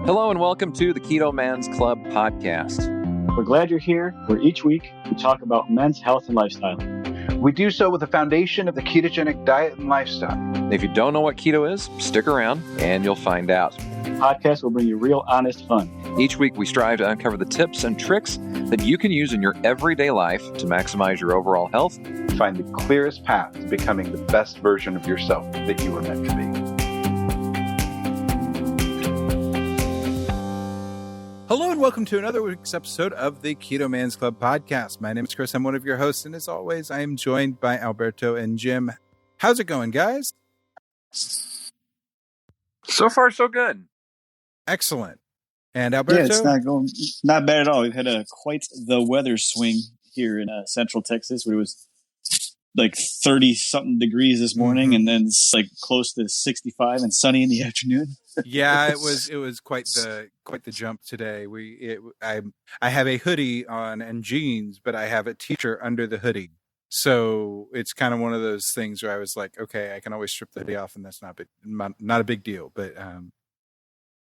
Hello and welcome to the Keto Man's Club podcast. We're glad you're here, where each week we talk about men's health and lifestyle. We do so with the foundation of the ketogenic diet and lifestyle. If you don't know what keto is, stick around and you'll find out. The podcast will bring you real, honest fun. Each week we strive to uncover the tips and tricks that you can use in your everyday life to maximize your overall health. Find the clearest path to becoming the best version of yourself that you were meant to be. Hello and welcome to another week's episode of the Keto Man's Club podcast. My name is Chris. I'm one of your hosts, and as always, I am joined by Alberto and Jim. How's it going, guys? So far, so good. Excellent. And Alberto? Yeah, it's not bad at all. We've had quite the weather swing here in Central Texas, where it was like 30-something degrees this morning, and then it's like close to 65 and sunny in the afternoon. Yeah, it was quite the jump today. I have a hoodie on and jeans, but I have a t-shirt under the hoodie. So it's kind of one of those things where I was like, okay, I can always strip the hoodie off, and that's not a big deal. But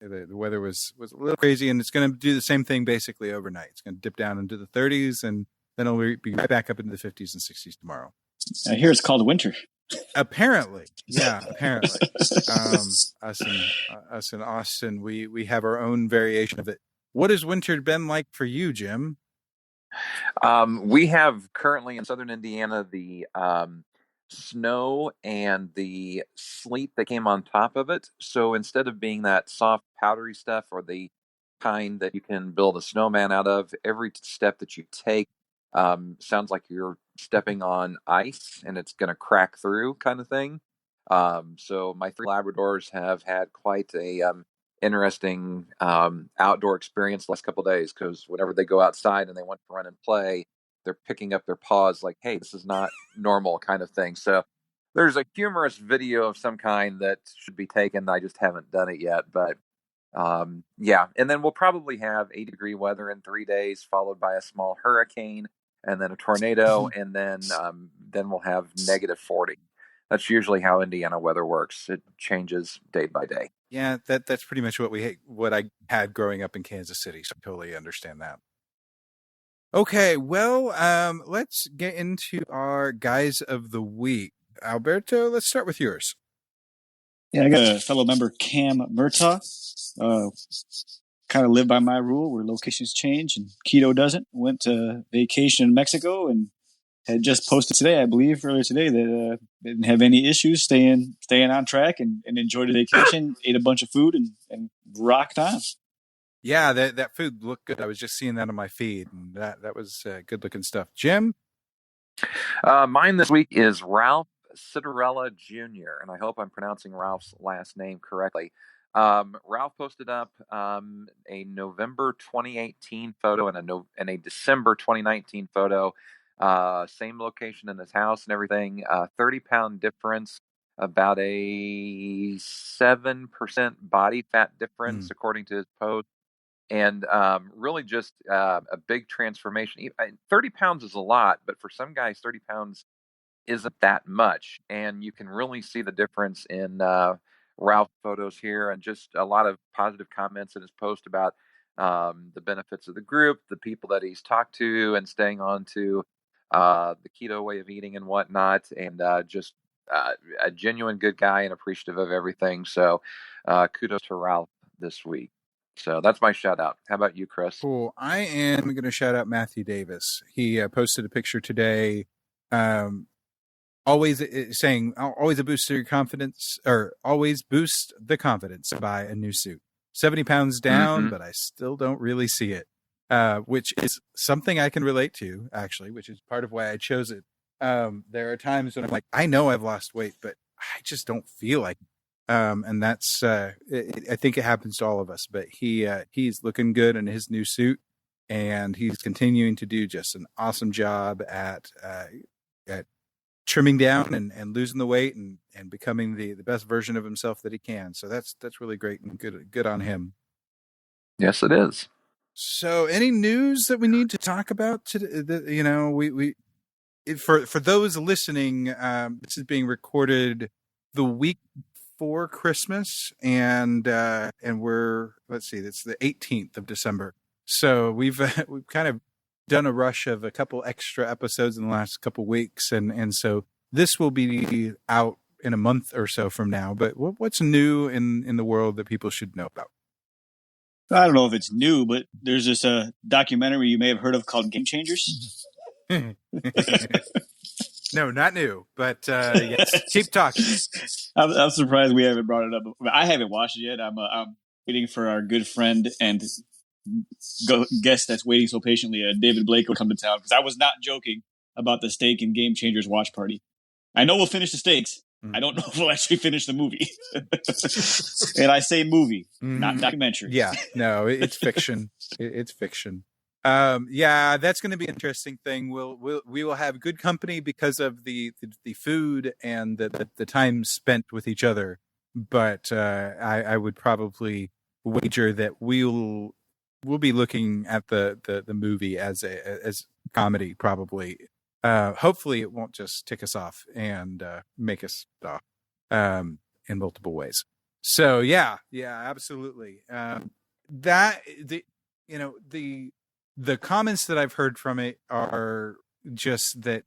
the weather was a little crazy, and it's going to do the same thing basically overnight. It's going to dip down into the 30s, and then it'll be right back up into the 50s and 60s tomorrow. I hear it's called winter. Apparently. Us in Austin, we have our own variation of it. What has winter been like for you, Jim? We have currently in southern Indiana the snow and the sleet that came on top of it. So instead of being that soft, powdery stuff or the kind that you can build a snowman out of, every step that you take sounds like you're stepping on ice and it's going to crack through kind of thing. So my 3 Labradors have had quite a interesting outdoor experience the last couple of days, because whenever they go outside and they want to run and play, they're picking up their paws like, hey, this is not normal kind of thing. So there's a humorous video of some kind that should be taken. I just haven't done it yet, but yeah. And then we'll probably have 80-degree weather in 3 days, followed by a small hurricane and then a tornado. And then we'll have -40. That's usually how Indiana weather works. It changes day by day. Yeah, that's pretty much what I had growing up in Kansas City. So I totally understand that. Okay, well, let's get into our guys of the week. Alberto, let's start with yours. Yeah, I got a fellow member, Cam Murtaugh. Kind of live by my rule where locations change and keto doesn't. Went to vacation in Mexico and had just posted today, I believe, earlier today, that didn't have any issues staying on track and enjoyed a vacation, ate a bunch of food and rocked on. Yeah, that food looked good. I was just seeing that on my feed, and that was good looking stuff. Jim? Mine this week is Ralph Citarella Jr., and I hope I'm pronouncing Ralph's last name correctly. Ralph posted up a November 2018 photo and a December 2019 photo. Same location in his house and everything. 30-pound difference, about a 7% body fat difference according to his post, and really just a big transformation. 30 pounds is a lot, but for some guys, 30 pounds isn't that much, and you can really see the difference in Ralph photos here, and just a lot of positive comments in his post about the benefits of the group, the people that he's talked to, and staying on to the keto way of eating and whatnot, and just a genuine good guy and appreciative of everything. So kudos to Ralph this week. So that's my shout out. How about you, Chris? Cool. I am going to shout out Matthew Davis. He posted a picture today, always saying, always a boost to your confidence, or always boost the confidence to buy a new suit. 70 pounds down, but I still don't really see it, which is something I can relate to, actually, which is part of why I chose it. There are times when I'm like, I know I've lost weight, but I just don't feel like it. And that's, I think it happens to all of us, but he's looking good in his new suit, and he's continuing to do just an awesome job at trimming down and losing the weight and becoming the best version of himself that he can. So that's really great and good on him. Yes, it is. So any news that we need to talk about today? You know, for those listening, this is being recorded the week before Christmas, and we're, let's see, it's the 18th of December. So we've kind of done a rush of a couple extra episodes in the last couple weeks, and so this will be out in a month or so from now. But what's new in the world that people should know about? I don't know if it's new, but there's this documentary you may have heard of called Game Changers. No, not new, but yes, keep talking. I'm surprised we haven't brought it up. I haven't watched it yet. I'm waiting for our good friend and guest that's waiting so patiently, David Blacow, to come to town, because I was not joking about the steak and Game Changers watch party. I know we'll finish the steaks. I don't know if we'll actually finish the movie. And I say movie, not documentary. Yeah, no, it's fiction. It's fiction. Yeah, that's going to be an interesting thing. We will have good company because of the food and the time spent with each other. But I would probably wager that we'll be looking at the movie as comedy, probably. Hopefully it won't just tick us off and make us stop in multiple ways. So yeah, absolutely. The comments that I've heard from it are just that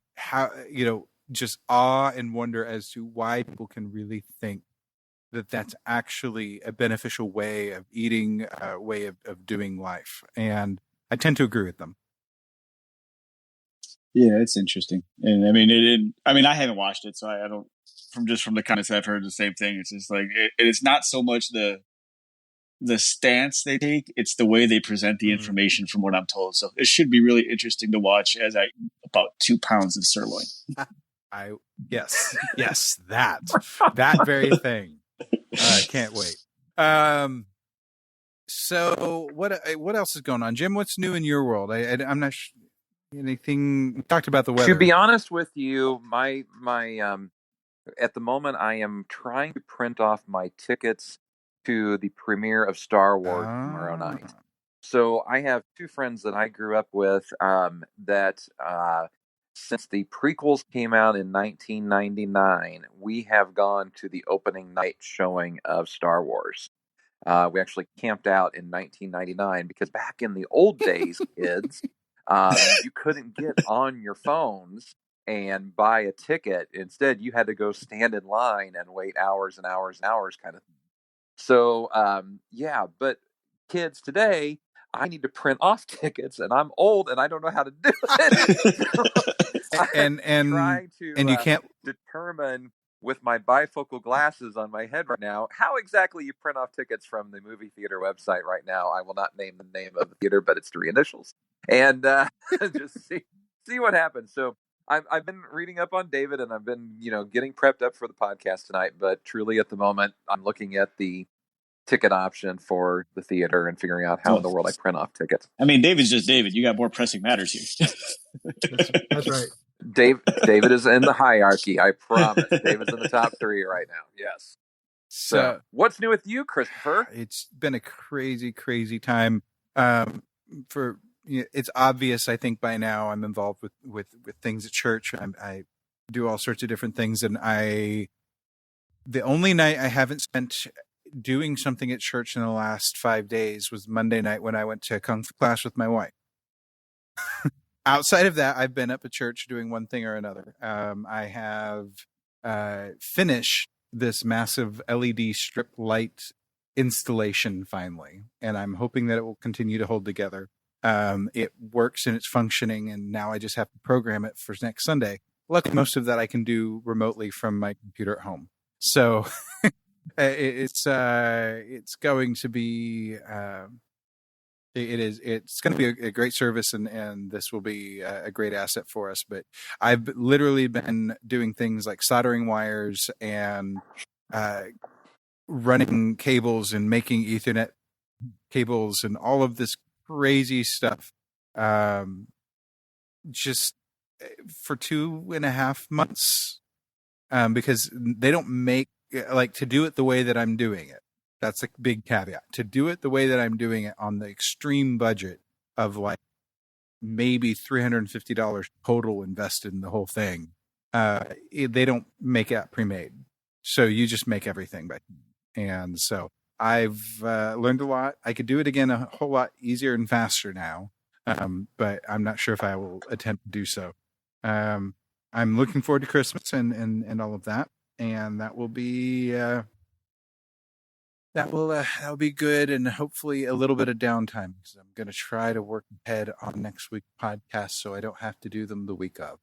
just awe and wonder as to why people can really think that that's actually a beneficial way of eating, a way of doing life. And I tend to agree with them. Yeah, it's interesting. And I mean, I haven't watched it, so I don't, from the comments I've heard, the same thing. It's just like, it's not so much the stance they take, it's the way they present the information, from what I'm told. So it should be really interesting to watch as I eat about 2 pounds of sirloin. Yes, that very thing. I can't wait. So what else is going on, Jim? What's new in your world? I'm not anything. We talked about the weather. To be honest with you, my at the moment I am trying to print off my tickets to the premiere of Star Wars tomorrow night. So I have 2 friends that I grew up with that since the prequels came out in 1999, we have gone to the opening night showing of Star Wars. We actually camped out in 1999 because back in the old days, kids, you couldn't get on your phones and buy a ticket. Instead, you had to go stand in line and wait hours and hours and hours kind of thing. So, but kids today, I need to print off tickets, and I'm old, and I don't know how to do it. and try to you can't determine with my bifocal glasses on my head right now how exactly you print off tickets from the movie theater website right now. I will not name the name of the theater, but it's 3 initials, and just see what happens. So I've been reading up on David, and I've been getting prepped up for the podcast tonight. But truly, at the moment, I'm looking at the ticket option for the theater and figuring out how in the world I print off tickets. I mean, David's just David. You got more pressing matters here. That's right. David is in the hierarchy. I promise. David's in the top 3 right now. Yes. So what's new with you, Christopher? It's been a crazy, crazy time. It's obvious, I think, by now I'm involved with things at church. I do all sorts of different things, and the only night I haven't spent doing something at church in the last 5 days was Monday night when I went to Kung Fu class with my wife. Outside of that, I've been up at church doing one thing or another. I have finished this massive LED strip light installation finally, and I'm hoping that it will continue to hold together. It works and it's functioning, and now I just have to program it for next Sunday. Luckily, most of that I can do remotely from my computer at home. So it's going to be it's going to be a great service, and this will be a great asset for us. But I've literally been doing things like soldering wires and running cables and making Ethernet cables and all of this crazy stuff just for 2.5 months because they don't make to do it the way that I'm doing it. That's a big caveat. To do it the way that I'm doing it on the extreme budget of maybe $350 total invested in the whole thing, they don't make it pre-made. So you just make everything. And so I've learned a lot. I could do it again a whole lot easier and faster now, but I'm not sure if I will attempt to do so. I'm looking forward to Christmas and all of that, and that will be that'll be good, and hopefully a little bit of downtime, because I'm going to try to work ahead on next week's podcast so I don't have to do them the week of.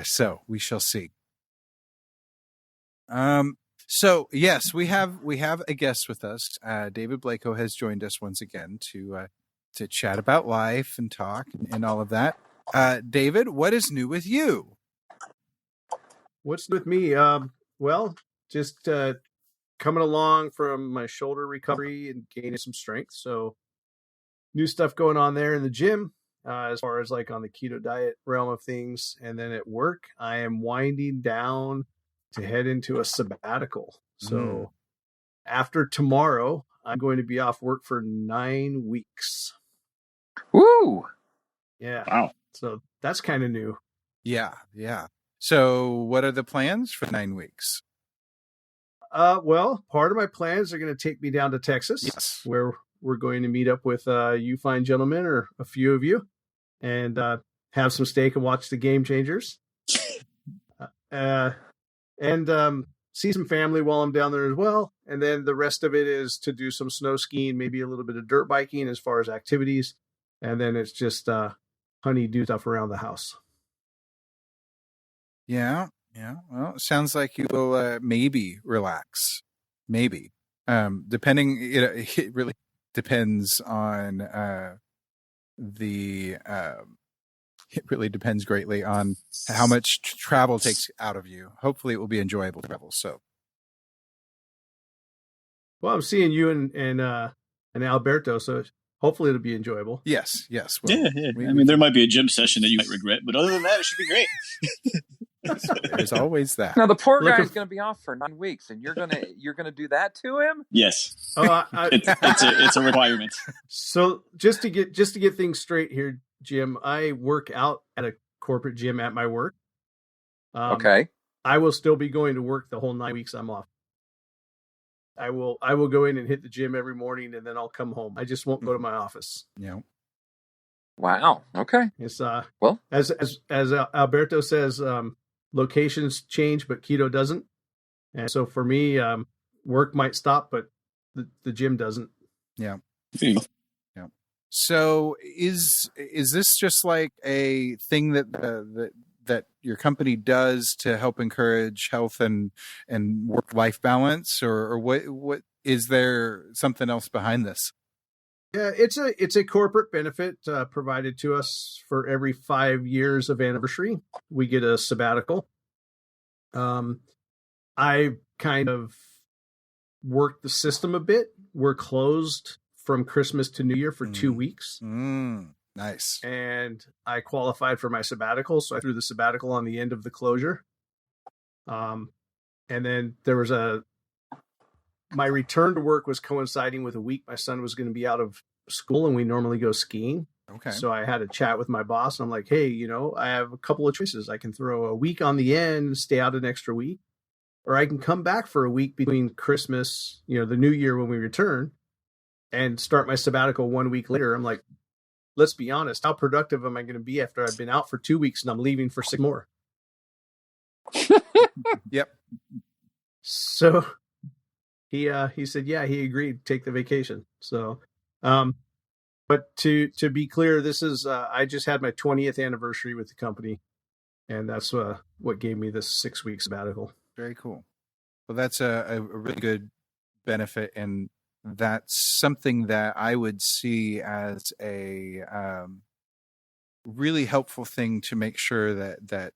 So we shall see. So yes, we have a guest with us. David Blacow has joined us once again to chat about life and talk and all of that. David, what is new with you? What's new with me? Well, just coming along from my shoulder recovery and gaining some strength. So new stuff going on there in the gym, as far as like on the keto diet realm of things. And then at work, I am winding down to head into a sabbatical. So after tomorrow, I'm going to be off work for 9 weeks. Woo! Yeah. Wow. So that's kind of new. Yeah. So what are the plans for 9 weeks? Well, part of my plans are going to take me down to Texas, Yes. where we're going to meet up with you fine gentlemen, or a few of you, and have some steak and watch the Game Changers. And see some family while I'm down there as well. And then the rest of it is to do some snow skiing, maybe a little bit of dirt biking as far as activities. And then it's just honey-do stuff around the house. Yeah. Well, it sounds like you will maybe relax. Maybe. Depending, it really depends on it really depends greatly on how much travel takes out of you. Hopefully it will be enjoyable travel. So, well, I'm seeing you and Alberto, so hopefully it'll be enjoyable. Yes. Well, Yeah. I mean, there might be a gym session that you might regret, but other than that, it should be great. There's always that. Now the poor guy's going to be off for 9 weeks, and you're gonna do that to him? Yes. Oh, It's a requirement. So just to get things straight here, Jim, I work out at a corporate gym at my work. Okay. I will still be going to work the whole 9 weeks I'm off. I will go in and hit the gym every morning, and then I'll come home. I just won't go to my office. Yeah. Wow. Okay. It's well, as Alberto says, locations change, but keto doesn't. And so for me, work might stop, but the gym doesn't. Yeah. Yeah. So is this just like a thing that your company does to help encourage health and work-life balance, or what is there something else behind this? Yeah, it's a corporate benefit provided to us for every 5 years of anniversary. We get a sabbatical. I kind of worked the system a bit. We're closed from Christmas to New Year for 2 weeks. Nice. And I qualified for my sabbatical, so I threw the sabbatical on the end of the closure. And then there was my return to work was coinciding with a week my son was going to be out of school, and we normally go skiing. Okay. So I had a chat with my boss, and I'm like, hey, I have a couple of choices. I can throw a week on the end, stay out an extra week, or I can come back for a week between Christmas, the New Year when we return, and start my sabbatical 1 week later. I'm like, let's be honest, how productive am I going to be after I've been out for 2 weeks and I'm leaving for 6 more? Yep. So he said, yeah, he agreed, take the vacation. So, but to be clear, this is, I just had my 20th anniversary with the company, and that's what gave me this 6 week sabbatical. Very cool. Well, that's a really good benefit, and that's something that I would see as a really helpful thing to make sure that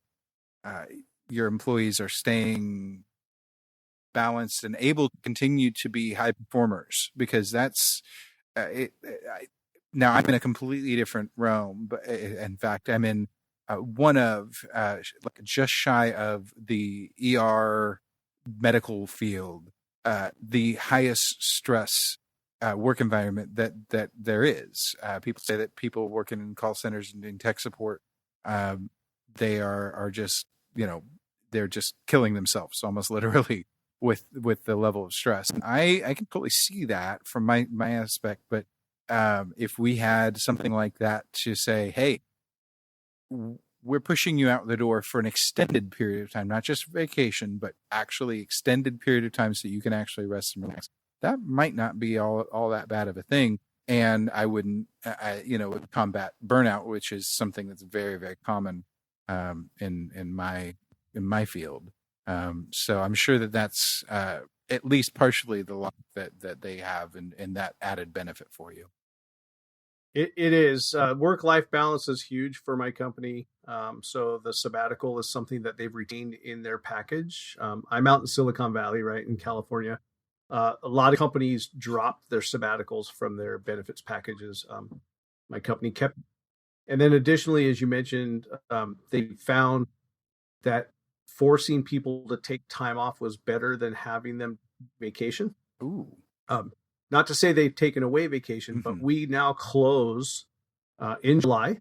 your employees are staying balanced and able to continue to be high performers, because that's now I'm in a completely different realm, but in fact I'm in one of just shy of the ER medical field, the highest stress work environment that there is. People say that people working in call centers and doing tech support, they are just they're just killing themselves almost literally with the level of stress. And I can totally see that from my aspect. But if we had something like that to say, hey, we're pushing you out the door for an extended period of time, not just vacation, but actually extended period of time so you can actually rest and relax, that might not be all that bad of a thing. And I wouldn't, combat burnout, which is something that's very, very common in my field. So I'm sure that's at least partially the luck that they have and that added benefit for you. It is. Work-life balance is huge for my company. So the sabbatical is something that they've retained in their package. I'm out in Silicon Valley, right, in California. A lot of companies dropped their sabbaticals from their benefits packages. My company kept. And then additionally, as you mentioned, they found that forcing people to take time off was better than having them vacation. Ooh. Not to say they've taken away vacation, but we now close in July.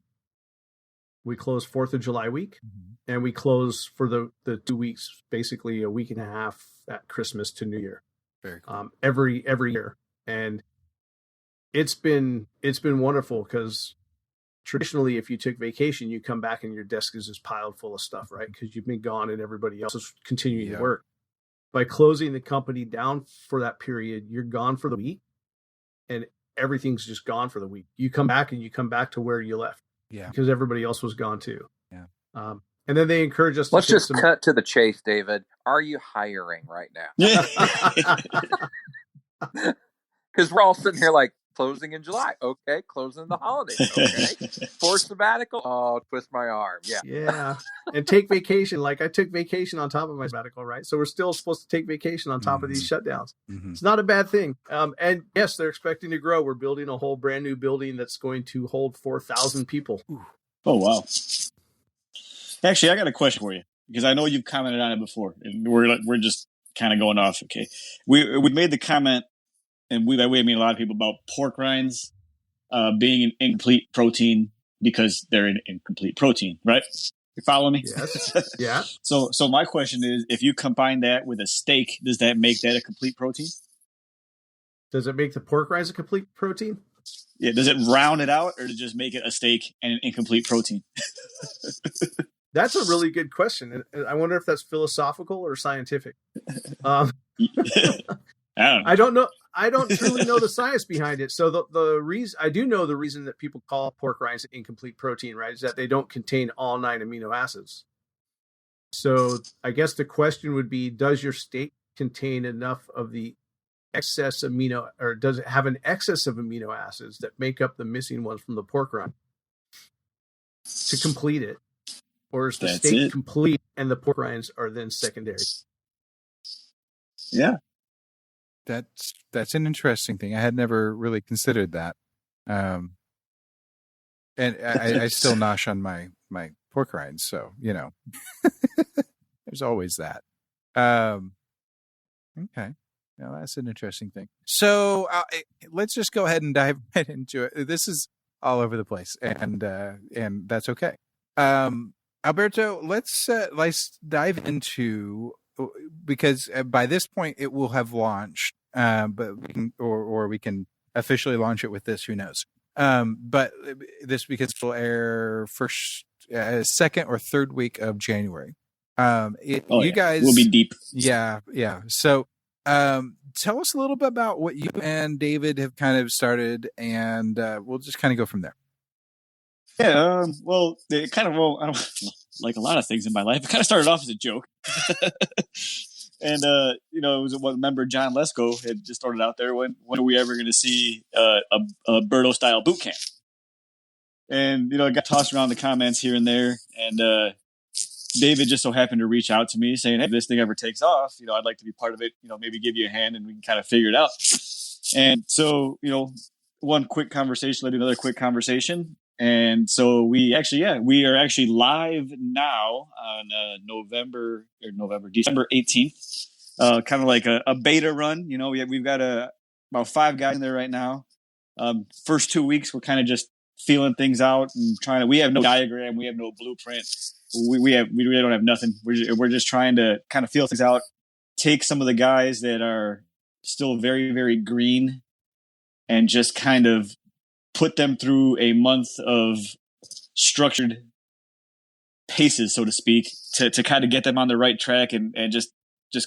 We close 4th of July week, and we close for the 2 weeks, basically a week and a half at Christmas to New Year. Very cool. Every year. And it's been wonderful because traditionally, if you took vacation, you come back and your desk is just piled full of stuff, right? Because you've been gone and everybody else is continuing to work. By closing the company down for that period, you're gone for the week and everything's just gone for the week. You come back and you come back to where you left. Yeah. Because everybody else was gone too. Yeah. And then they encourage us to Let's just cut to the chase, David. Are you hiring right now? Because we're all sitting here like, closing in July. Okay. Closing the holidays. Okay. Forced sabbatical. Oh, twist my arm. Yeah. Yeah. And take vacation. Like I took vacation on top of my sabbatical, right? So we're still supposed to take vacation on top of these shutdowns. It's not a bad thing. And yes, they're expecting to grow. We're building a whole brand new building that's going to hold 4,000 people. Oh, wow. Actually, I got a question for you because I know you've commented on it before and we're just kind of going off. Okay. We made the comment, and by we, I mean a lot of people, about pork rinds being an incomplete protein because they're an incomplete protein, right? You follow me? Yes. Yeah. So my question is, if you combine that with a steak, does that make that a complete protein? Does it make the pork rinds a complete protein? Yeah. Does it round it out, or does it just make it a steak and an incomplete protein? That's a really good question. And I wonder if that's philosophical or scientific. I don't know. I don't truly know the science behind it. So the reason I do know the reason that people call pork rinds incomplete protein, right, is that they don't contain all 9 amino acids. So I guess the question would be, does your steak contain enough of the excess amino, or does it have an excess of amino acids that make up the missing ones from the pork rind to complete it? Or is the steak complete and the pork rinds are then secondary? Yeah. That's an interesting thing. I had never really considered that. And I still nosh on my pork rinds. So, there's always that. Okay. Now that's an interesting thing. So let's just go ahead and dive right into it. This is all over the place and that's okay. Alberto, let's dive into, because by this point it will have launched, but we can, or we can officially launch it with this. Who knows? But this, because it will air first, second or third week of January. You guys will be deep. Yeah. So, tell us a little bit about what you and David have kind of started, and we'll just kind of go from there. Yeah, well, I don't like a lot of things in my life. It kind of started off as a joke. And, it was what member John Lesko had just started out there. When are we ever going to see a Berto style boot camp? And, it got tossed around the comments here and there. And David just so happened to reach out to me saying, hey, if this thing ever takes off, I'd like to be part of it, maybe give you a hand and we can kind of figure it out. And so, one quick conversation led to another quick conversation. And so we are actually live now on December 18th, kind of like a beta run. We've got about 5 guys in there right now. First 2 weeks, we're kind of just feeling things out and we have no diagram. We have no blueprint. We really don't have nothing. We're just trying to kind of feel things out, take some of the guys that are still very, very green and just kind of put them through a month of structured paces, so to speak, to kind of get them on the right track and just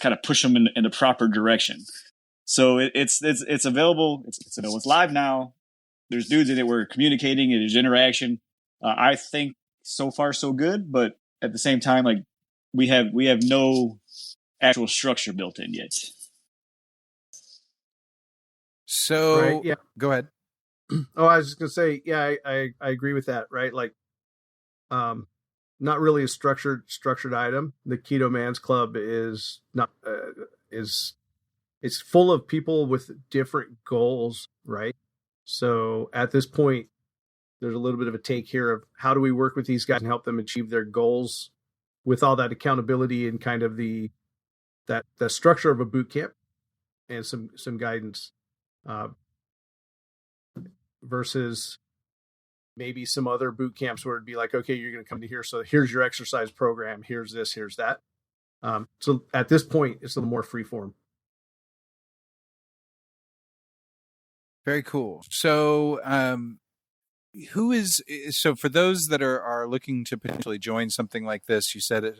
kind of push them in the proper direction. So it's available. It's live now. There's dudes in it. We're communicating. There's interaction. I think so far so good, but at the same time, like we have no actual structure built in yet. So right, yeah. Go ahead. Oh, I was just gonna say, yeah, I agree with that. Right, like, not really a structured item. The Keto Man's Club is not it's full of people with different goals, right? So at this point, there's a little bit of a take here of how do we work with these guys and help them achieve their goals with all that accountability and kind of the structure of a boot camp and some guidance, versus maybe some other boot camps where it'd be like, okay, you're going to come to here, so here's your exercise program, here's this, here's that. So at this point, it's a little more freeform. Very cool. So, so for those that are looking to potentially join something like this, you said,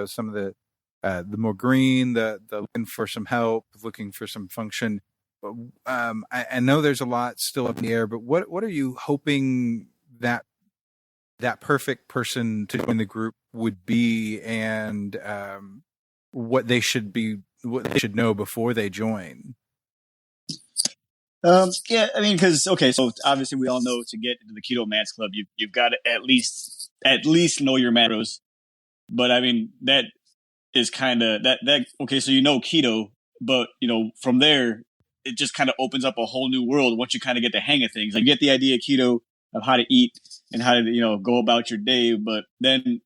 some of the more green, the looking for some help, looking for some function. I know there's a lot still up in the air, but what are you hoping that perfect person to join the group would be, and what they should know before they join? Yeah, I mean, because so obviously we all know to get into the Keto Man's Club, you've got to at least know your macros. But I mean, that is kind of that. Okay, so keto, but from there it just kind of opens up a whole new world once you kind of get the hang of things. Like, you get the idea of keto, of how to eat and how to go about your day, but then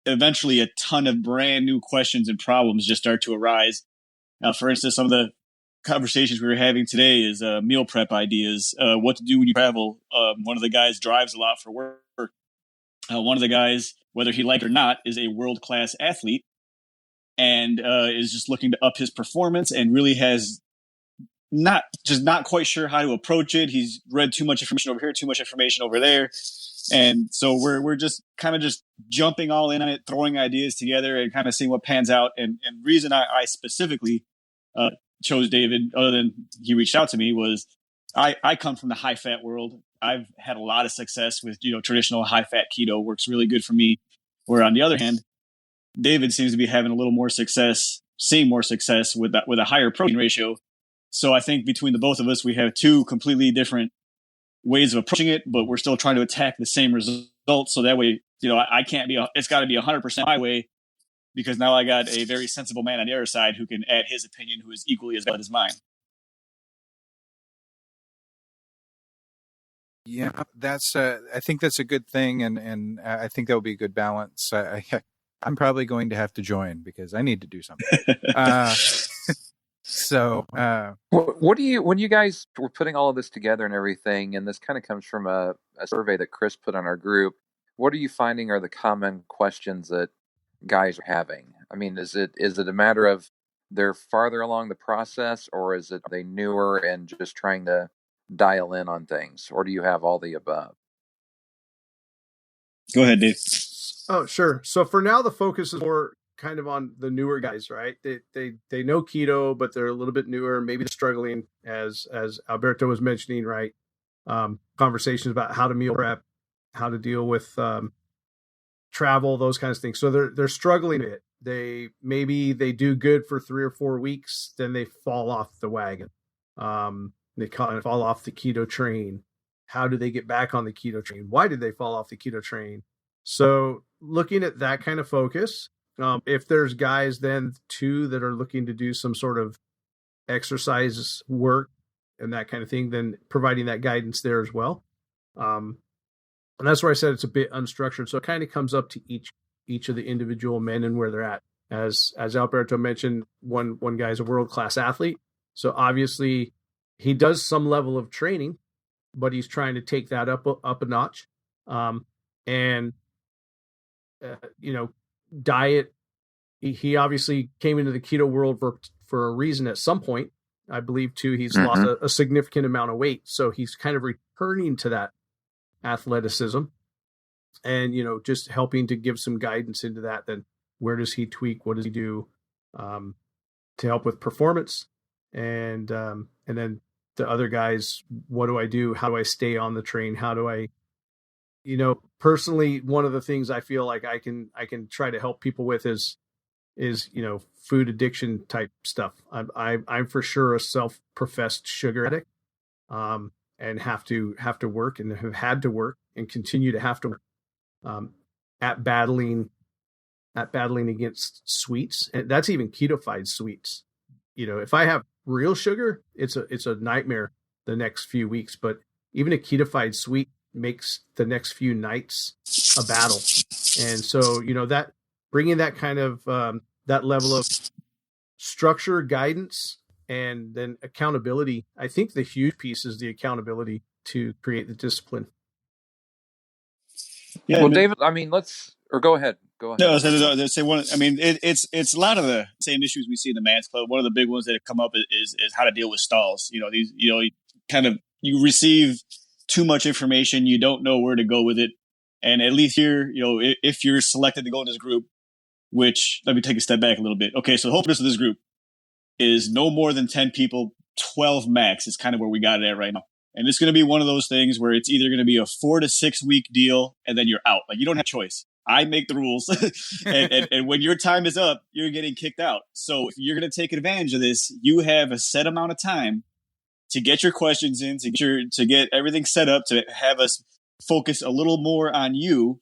eventually a ton of brand new questions and problems just start to arise. For instance, some of the conversations we were having today is meal prep ideas, what to do when you travel. One of the guys drives a lot for work. One of the guys, whether he liked it or not, is a world-class athlete and is just looking to up his performance and really has not quite sure how to approach it. He's read too much information over here, too much information over there. And so we're just kind of just jumping all in on it, throwing ideas together and kind of seeing what pans out. And reason I specifically chose David, other than he reached out to me, was I come from the high fat world. I've had a lot of success with traditional high fat keto, works really good for me. Where on the other hand, David seems to be having a little more success, seeing more success with a higher protein ratio. So I think between the both of us, we have two completely different ways of approaching it, but we're still trying to attack the same results. So that way, I can't be, it's got to be 100% my way, because now I got a very sensible man on the other side who can add his opinion, who is equally as valid as mine. Yeah, I think that's a good thing, and I think that will be a good balance. I'm probably going to have to join because I need to do something. So, what do you, when you guys were putting all of this together and everything, and this kind of comes from a survey that Chris put on our group, what are you finding are the common questions that guys are having? I mean, is it a matter of they're farther along the process, or are they newer and just trying to dial in on things, or do you have all the above? Go ahead, Dave. Oh, sure. So for now, the focus is more kind of on the newer guys, right? They know keto, but they're a little bit newer. Maybe they're struggling, as Alberto was mentioning, right? Conversations about how to meal prep, how to deal with travel, those kinds of things. So they're struggling a bit. They do good for 3 or 4 weeks, then they fall off the wagon. They kind of fall off the keto train. How do they get back on the keto train? Why did they fall off the keto train? So looking at that kind of focus, if there's guys then too that are looking to do some sort of exercise work and that kind of thing, then providing that guidance there as well. And that's where I said it's a bit unstructured. So it kind of comes up to each of the individual men and where they're at. As Alberto mentioned, one guy is a world-class athlete. So obviously he does some level of training, but he's trying to take that up a notch. Diet, he obviously came into the keto world for a reason at some point. I believe too, he's lost a significant amount of weight. So he's kind of returning to that athleticism and, just helping to give some guidance into that. Then where does he tweak? What does he do to help with performance? And then the other guys, what do I do? How do I stay on the train? How do I, personally, one of the things I feel like I can try to help people with is food addiction type stuff. I'm for sure a self-professed sugar addict, and have to work and have had to work and continue to have to work at battling against sweets. And that's even ketofied sweets. If I have real sugar, it's a nightmare the next few weeks, but even a ketofied sweet makes the next few nights a battle. And so, that bringing that kind of, that level of structure, guidance, and then accountability. I think the huge piece is the accountability to create the discipline. Yeah. Well, David, go ahead. No, it's a lot of the same issues we see in the Man's Club. One of the big ones that have come up is how to deal with stalls. You receive too much information, you don't know where to go with it. And at least here, if you're selected to go in this group, which, let me take a step back a little bit. Okay, so the whole purpose of this group is no more than 10 people, 12 max is kind of where we got it at right now. And it's going to be one of those things where it's either going to be a 4 to 6 week deal and then you're out. Like, you don't have a choice. I make the rules. and when your time is up, you're getting kicked out. So if you're going to take advantage of this, you have a set amount of time to get your questions in, to get everything set up, to have us focus a little more on you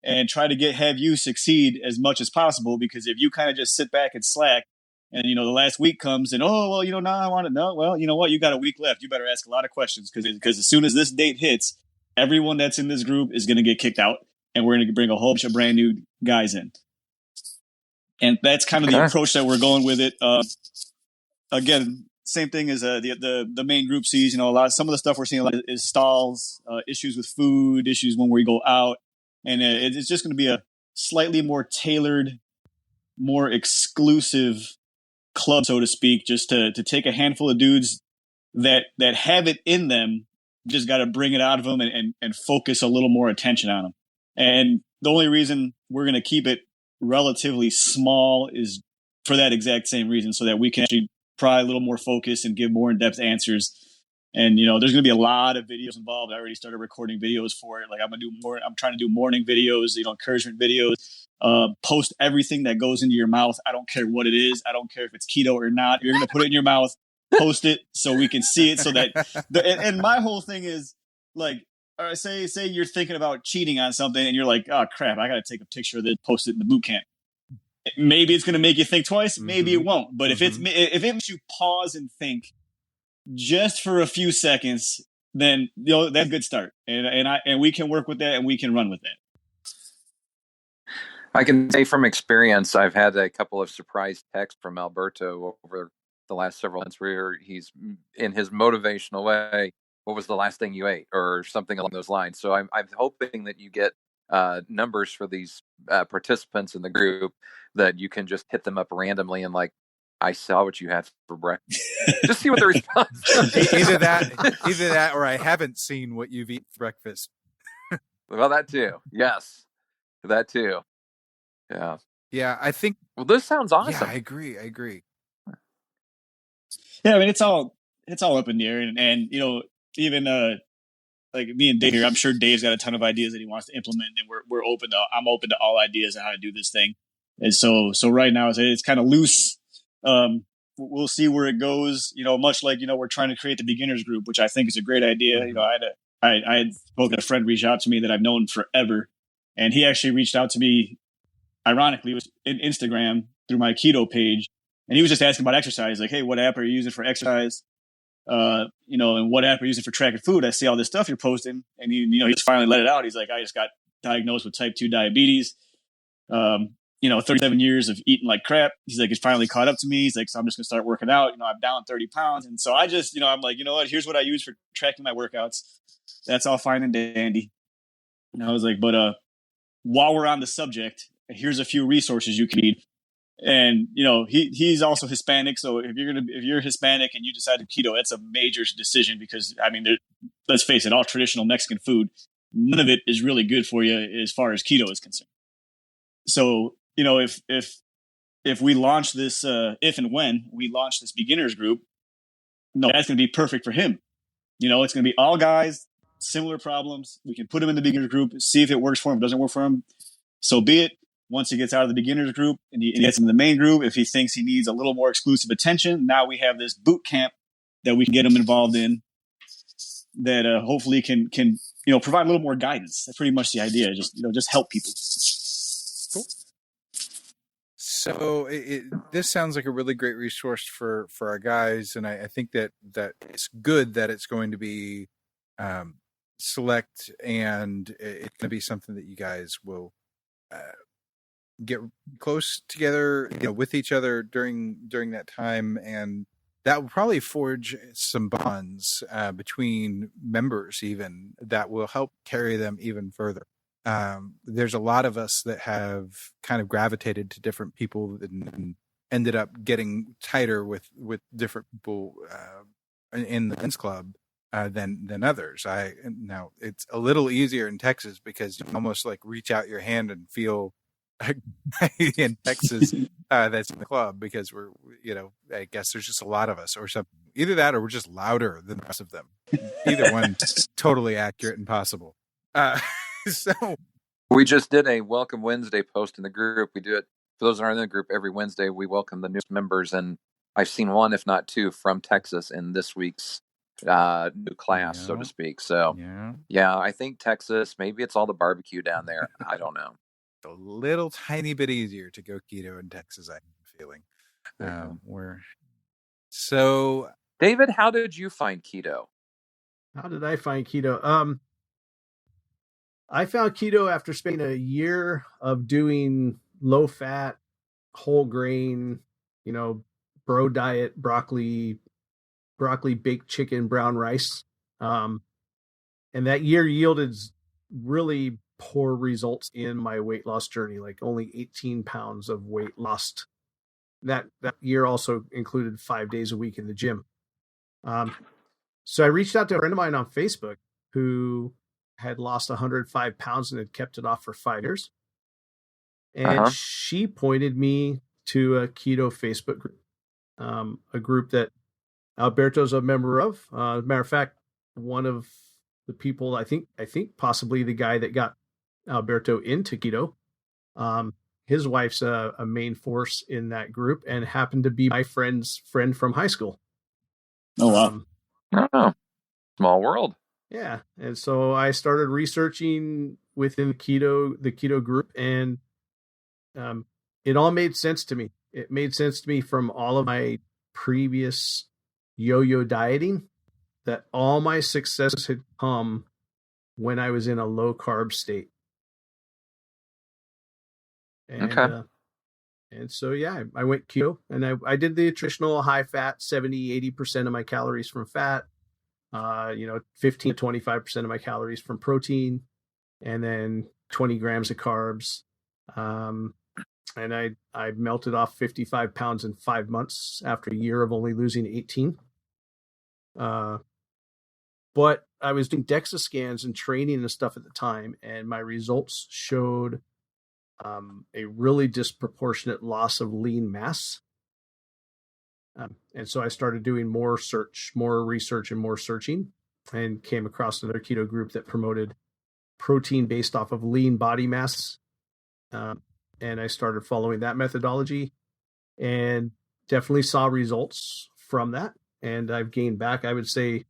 and try to have you succeed as much as possible. Because if you kind of just sit back and slack and, the last week comes and, now I want to know. Well, you know what? You got a week left. You better ask a lot of questions because as soon as this date hits, everyone that's in this group is going to get kicked out and we're going to bring a whole bunch of brand new guys in. And that's kind of the approach that we're going with it. Again, same thing as the main group sees. Some of the stuff we're seeing is stalls, issues with food, issues when we go out. And it's just going to be a slightly more tailored, more exclusive club, so to speak, just to take a handful of dudes that have it in them, just got to bring it out of them and focus a little more attention on them. And the only reason we're going to keep it relatively small is for that exact same reason, so that we can actually pry a little more focus and give more in-depth answers. And, there's going to be a lot of videos involved. I already started recording videos for it. Like, I'm trying to do morning videos, encouragement videos, post everything that goes into your mouth. I don't care what it is. I don't care if it's keto or not. You're going to put it in your mouth, post it so we can see it, so that and my whole thing is like, say you're thinking about cheating on something and you're like, oh crap, I got to take a picture of this, post it in the boot camp. Maybe it's going to make you think twice. Maybe it won't. But if it makes you pause and think just for a few seconds, then that's a good start. And we can work with that and we can run with that. I can say from experience, I've had a couple of surprise texts from Alberto over the last several months where he's, in his motivational way, what was the last thing you ate or something along those lines. So I'm hoping that you get numbers for these participants in the group, that you can just hit them up randomly and like, I saw what you had for breakfast. Just see what the response is. Either that or I haven't seen what you've eaten for breakfast. Well, that too. Yes. That too. Yeah. Yeah, I think. Well, this sounds awesome. Yeah, I agree. Yeah, I mean, it's all up in the air. And even like me and Dave here, I'm sure Dave's got a ton of ideas that he wants to implement, and I'm open to all ideas on how to do this thing. And so right now it's kind of loose. We'll see where it goes, much like, we're trying to create the beginners group, which I think is a great idea. I had spoken to a friend reach out to me that I've known forever. And he actually reached out to me, ironically, it was in Instagram through my keto page. And he was just asking about exercise. Like, hey, what app are you using for exercise? And what app are you using for tracking food? I see all this stuff you're posting. And he just finally let it out. He's like, I just got diagnosed with type 2 diabetes. 37 years of eating like crap. He's like, it's finally caught up to me. He's like, so I'm just going to start working out. I'm down 30 pounds. And so I just, I'm like, what, here's what I use for tracking my workouts. That's all fine and dandy. And I was like, but while we're on the subject, here's a few resources you can need. And he's also Hispanic, so if you're Hispanic and you decide to keto, that's a major decision because let's face it, all traditional Mexican food, none of it is really good for you as far as keto is concerned. So if we launch this, if and when we launch this beginners group, that's going to be perfect for him. It's going to be all guys, similar problems. We can put him in the beginners group, see if it works for him, doesn't work for him. So be it. Once he gets out of the beginner's group and he gets into the main group, if he thinks he needs a little more exclusive attention, now we have this boot camp that we can get him involved in that hopefully can provide a little more guidance. That's pretty much the idea. Just help people. Cool. So this sounds like a really great resource for our guys, and I think that it's good that it's going to be select, and it's going to be something that you guys will get close together, with each other during that time, and that will probably forge some bonds between members, even that will help carry them even further. There's a lot of us that have kind of gravitated to different people and ended up getting tighter with different people in the men's club than others. Now it's a little easier in Texas because you almost like reach out your hand and feel in Texas that's in the club because we're, I guess there's just a lot of us or something. Either that or we're just louder than the rest of them. Either one, totally accurate and possible. So we just did a Welcome Wednesday post in the group. We do it for those that aren't in the group every Wednesday. We welcome the new members, and I've seen one, if not two, from Texas in this week's new class, so to speak. So yeah, I think Texas, maybe it's all the barbecue down there. I don't know. A little tiny bit easier to go keto in Texas, I'm feeling. So David, how did you find keto? How did I find keto? I found keto after spending a year of doing low fat, whole grain, bro diet, broccoli, baked chicken, brown rice. And that year yielded really poor results in my weight loss journey, like only 18 pounds of weight lost. That year also included 5 days a week in the gym. So I reached out to a friend of mine on Facebook who had lost 105 pounds and had kept it off for 5 years. And she pointed me to a keto Facebook group, a group that Alberto's a member of. As a matter of fact, one of the people, I think possibly the guy that got Alberto into keto, his wife's a main force in that group and happened to be my friend's friend from high school. Oh, wow. Small world. Yeah. And so I started researching within the keto group, and it all made sense to me. It made sense to me from all of my previous yo-yo dieting that all my success had come when I was in a low carb state. And, and so, yeah, I went keto, and I did the traditional high fat, 70-80% of my calories from fat, 15 to 25% of my calories from protein, and then 20 grams of carbs. And I melted off 55 pounds in 5 months after a year of only losing 18. But I was doing DEXA scans and training and stuff at the time, and my results showed a really disproportionate loss of lean mass. And so I started doing more research and more searching, and came across another keto group that promoted protein based off of lean body mass. And I started following that methodology and definitely saw results from that. And I've gained back, I would say,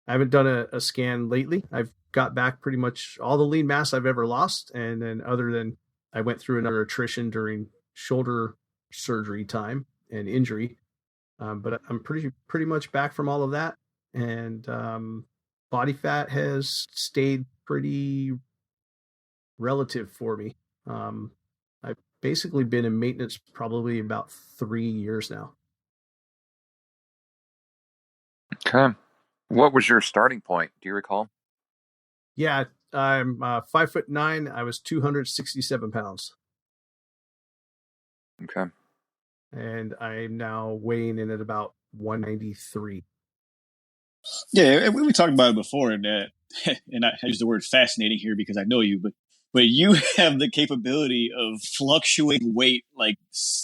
I haven't done a scan lately. I've got back pretty much all the lean mass I've ever lost. And then other than I went through another attrition during shoulder surgery time and injury. But I'm pretty much back from all of that. And body fat has stayed pretty relative for me. I've basically been in maintenance probably about 3 years now. Okay. What was your starting point? Do you recall? Yeah, I'm 5'9". I was 267 pounds. Okay. and I'm now weighing in at about 193. Yeah, we talked about it before, and I use the word fascinating here because I know you, but you have the capability of fluctuating weight like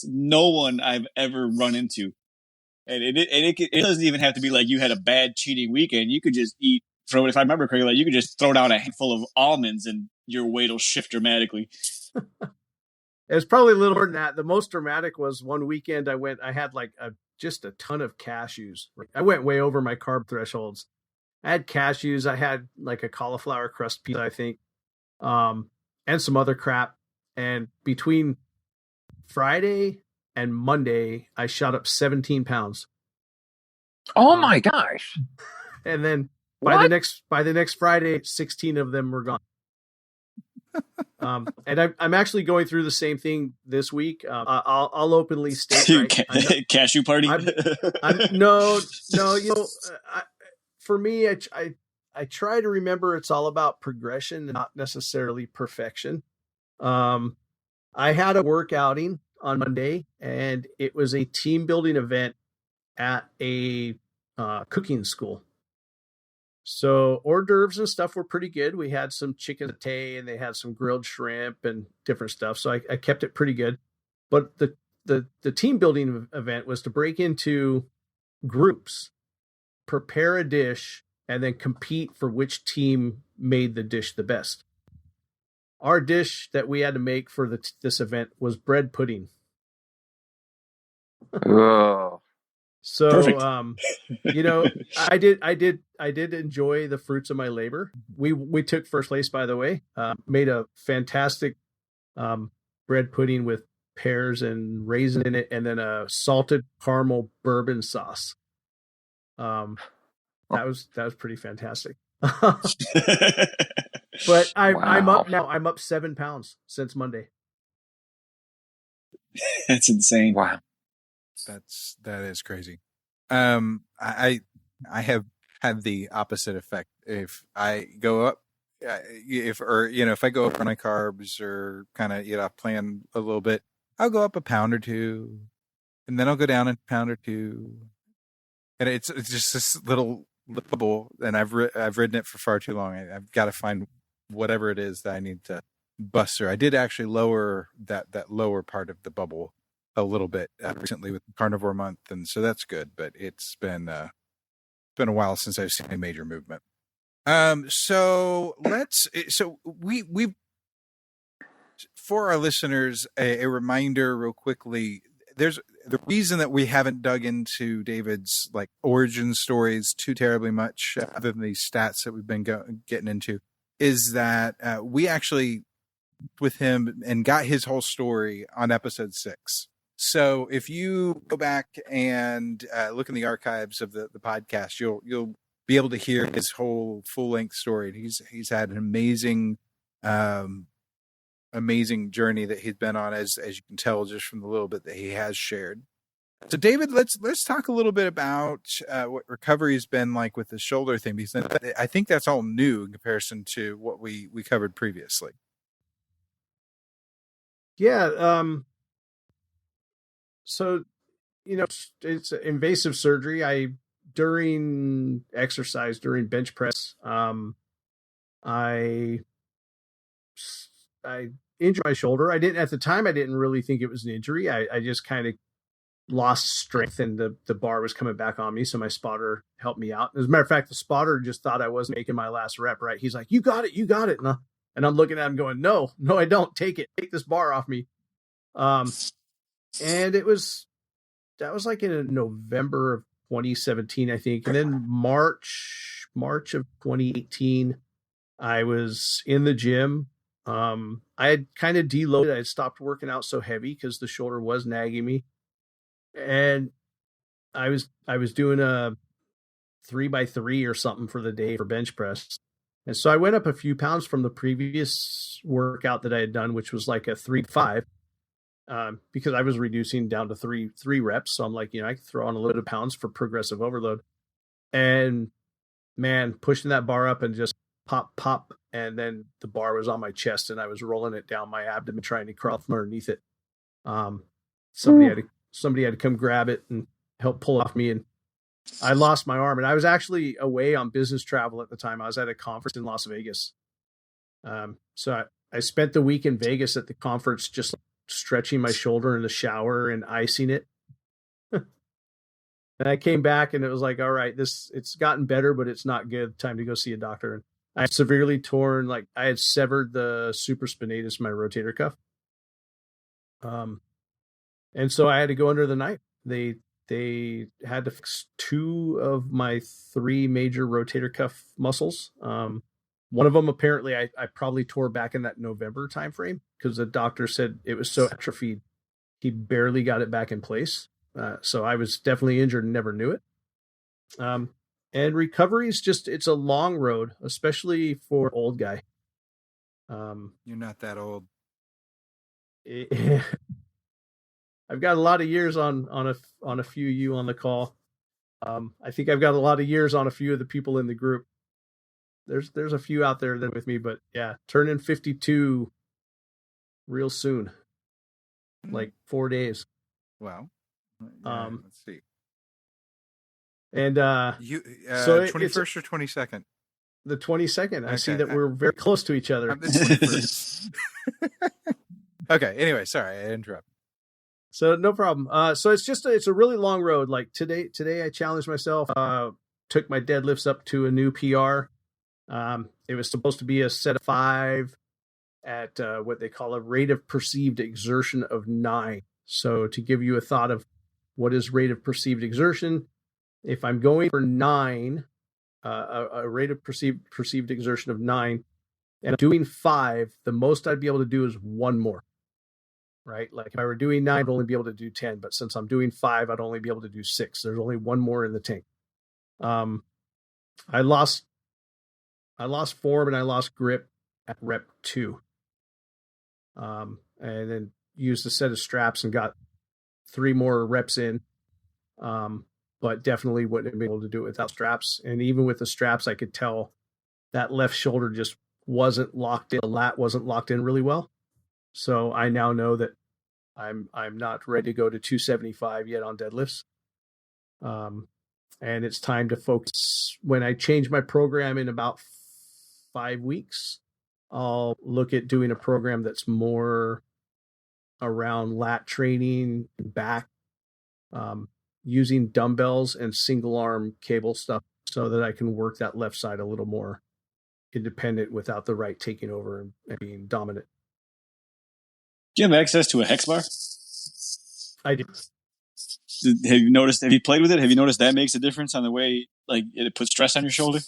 no one I've ever run into, and it doesn't even have to be like you had a bad cheating weekend. You could just eat. If I remember correctly, like you could just throw down a handful of almonds and your weight will shift dramatically. It's probably a little more than that. The most dramatic was one weekend I had like just a ton of cashews. I went way over my carb thresholds. I had cashews. I had like a cauliflower crust pizza, I think, and some other crap. And between Friday and Monday, I shot up 17 pounds. Oh my gosh. And then by the next Friday, 16 of them were gone. And I'm actually going through the same thing this week. I'll openly state, right, cashew party. No. For me, I try to remember it's all about progression, not necessarily perfection. I had a work outing on Monday, and it was a team building event at a cooking school. So hors d'oeuvres and stuff were pretty good. We had some chicken satay and they had some grilled shrimp and different stuff. So I kept it pretty good. But the team building event was to break into groups, prepare a dish, and then compete for which team made the dish the best. Our dish that we had to make for this event was bread pudding. Oh. So, perfect. I did enjoy the fruits of my labor. We took first place, by the way. Made a fantastic bread pudding with pears and raisin in it, and then a salted caramel bourbon sauce. That was pretty fantastic. But I'm up now. I'm up 7 pounds since Monday. That's insane. Wow. That is crazy. I have had the opposite effect. If I go up, if I go up on my carbs or kind of off plan a little bit, I'll go up a pound or two, and then I'll go down a pound or two, and it's just this little bubble. And I've ridden it for far too long. I've got to find whatever it is that I need to bust through. I did actually lower that lower part of the bubble a little bit recently with Carnivore Month, and so that's good. But it's been a while since I've seen a major movement. So we for our listeners a reminder real quickly. There's the reason that we haven't dug into David's like origin stories too terribly much, other than these stats that we've been getting into, is that we actually with him and got his whole story on episode 6. So if you go back and look in the archives of the podcast, you'll be able to hear his whole full-length story. He's had an amazing journey that he's been on, as you can tell just from the little bit that he has shared. So David, let's talk a little bit about what recovery has been like with the shoulder thing, because I think that's all new in comparison to what we covered previously. Yeah. So, it's invasive surgery. During exercise, during bench press, I injured my shoulder. At the time, I didn't really think it was an injury. I just kind of lost strength and the bar was coming back on me. So my spotter helped me out. As a matter of fact, the spotter just thought I wasn't making my last rep, right? He's like, you got it. And I'm looking at him going, no, I don't. Take this bar off me. And that was like in November of 2017, I think. And then March of 2018, I was in the gym. I had kind of deloaded. I had stopped working out so heavy because the shoulder was nagging me. And I was doing a 3x3 or something for the day for bench press. And so I went up a few pounds from the previous workout that I had done, which was like a 3-5. Because I was reducing down to three reps. So I'm like, I could throw on a little bit of pounds for progressive overload. And man, pushing that bar up and just pop. And then the bar was on my chest and I was rolling it down my abdomen, trying to crawl from underneath it. Somebody somebody had to come grab it and help pull it off me. And I lost my arm, and I was actually away on business travel at the time. I was at a conference in Las Vegas. So I spent the week in Vegas at the conference, just stretching my shoulder in the shower and icing it. And I came back and it was like, all right, it's gotten better, but it's not good. Time to go see a doctor. And I had severely torn, like I had severed the supraspinatus, my rotator cuff. And so I had to go under the knife. They had to fix 2 of my 3 major rotator cuff muscles. One of them, apparently, I probably tore back in that November timeframe because the doctor said it was so atrophied, he barely got it back in place. So I was definitely injured and never knew it. And recovery is it's a long road, especially for an old guy. You're not that old. I've got a lot of years on a few of you on the call. I think I've got a lot of years on a few of the people in the group. There's a few out there that are with me, but yeah, turning 52 real soon, like 4 days. Wow. Yeah, let's see. And you so 21st or 22nd? The 22nd. Okay. I see that we're very close to each other. I'm the 21st. Okay. Anyway, sorry, I interrupted. So no problem. So it's a really long road. Like today I challenged myself, took my deadlifts up to a new PR. It was supposed to be a set of 5 at what they call a rate of perceived exertion of 9. So to give you a thought of what is rate of perceived exertion, if I'm going for 9, a rate of perceived exertion of 9, and I'm doing 5, the most I'd be able to do is 1 more. Right? Like if I were doing 9, I'd only be able to do 10, but since I'm doing 5, I'd only be able to do 6. There's only 1 more in the tank. I lost form and I lost grip at rep 2. And then used a set of straps and got 3 more reps in. But definitely wouldn't have been able to do it without straps. And even with the straps, I could tell that left shoulder just wasn't locked in. The lat wasn't locked in really well. So I now know that I'm not ready to go to 275 yet on deadlifts. And it's time to focus. When I change my program in about 5 weeks, I'll look at doing a program that's more around lat training, back, using dumbbells and single arm cable stuff so that I can work that left side a little more independent without the right taking over and being dominant. Do you have access to a hex bar? I do. Have you played with it? Have you noticed that makes a difference on the way, like, it puts stress on your shoulder?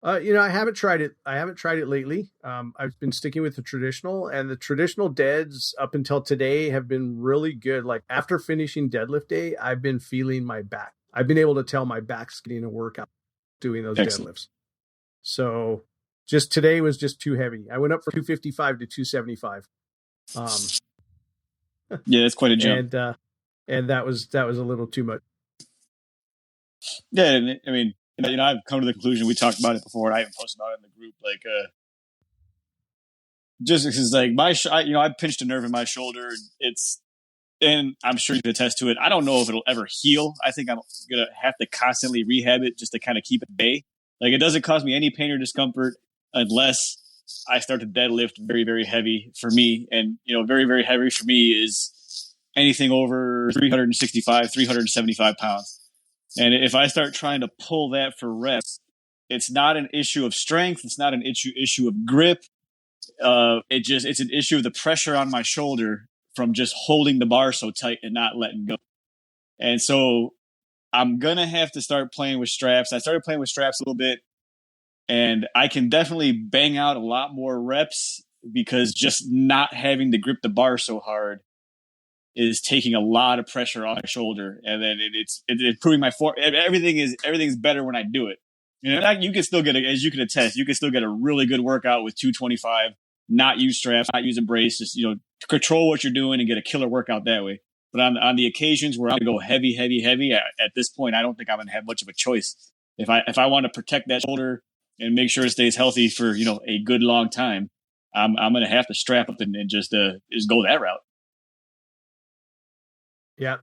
I haven't tried it. I haven't tried it lately. I've been sticking with the traditional, and the traditional deads up until today have been really good. Like after finishing deadlift day, I've been feeling my back. I've been able to tell my back's getting a workout doing those deadlifts. So just today was just too heavy. I went up from 255 to 275. Yeah, that's quite a jump. And that was a little too much. Yeah, I mean, I've come to the conclusion, we talked about it before, and I even posted about it in the group, like, just because, like, I pinched a nerve in my shoulder, and I'm sure you can attest to it. I don't know if it'll ever heal. I think I'm going to have to constantly rehab it just to kind of keep it at bay. Like, it doesn't cause me any pain or discomfort unless I start to deadlift very, very heavy for me. And, very, very heavy for me is anything over 365, 375 pounds. And if I start trying to pull that for reps, it's not an issue of strength. It's not an issue of grip. It's an issue of the pressure on my shoulder from just holding the bar so tight and not letting go. And so I'm going to have to start playing with straps. I started playing with straps a little bit, and I can definitely bang out a lot more reps because just not having to grip the bar so hard is taking a lot of pressure off my shoulder, and then it's improving my form. Everything's better when I do it. You can still as you can attest, you can still get a really good workout with 225, not use straps, not use a brace, just control what you're doing and get a killer workout that way. But on the occasions where I'm gonna go heavy, at this point, I don't think I'm gonna have much of a choice. If I want to protect that shoulder and make sure it stays healthy for a good long time, I'm gonna have to strap up and just go that route. Yeah,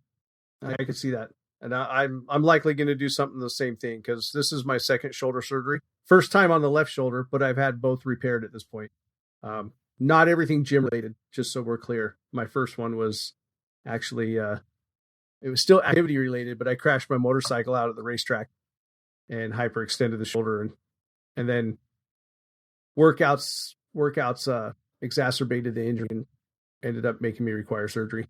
I could see that. And I'm likely going to do something the same thing because this is my second shoulder surgery. First time on the left shoulder, but I've had both repaired at this point. Not everything gym related, just so we're clear. My first one was actually, it was still activity related, but I crashed my motorcycle out at the racetrack and hyperextended the shoulder. And then workouts exacerbated the injury and ended up making me require surgery.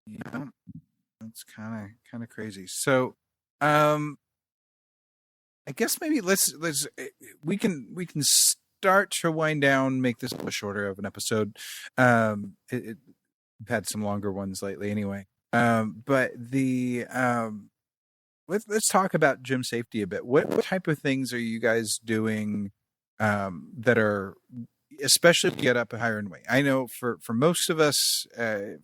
Yeah, that's kind of crazy. So, I guess maybe we can start to wind down, make this a little shorter of an episode. We've had some longer ones lately, anyway. But let's talk about gym safety a bit. What type of things are you guys doing that are, especially to get up higher in weight? I know for most of us,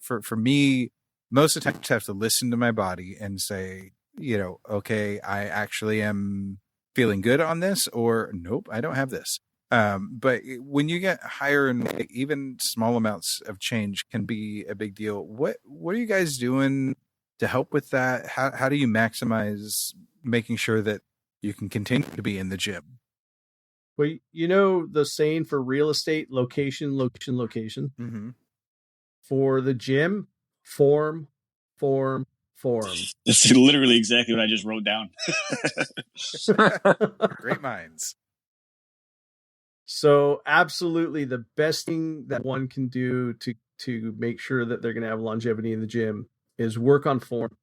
for me, most of the time I have to listen to my body and say, okay, I actually am feeling good on this, or nope, I don't have this. But when you get higher in weight, even small amounts of change can be a big deal. What are you guys doing to help with that? How do you maximize making sure that you can continue to be in the gym? Well, the saying for real estate, location. Mm-hmm. For the gym, form. That's literally exactly what I just wrote down. Great minds. So absolutely the best thing that one can do to make sure that they're going to have longevity in the gym is work on form.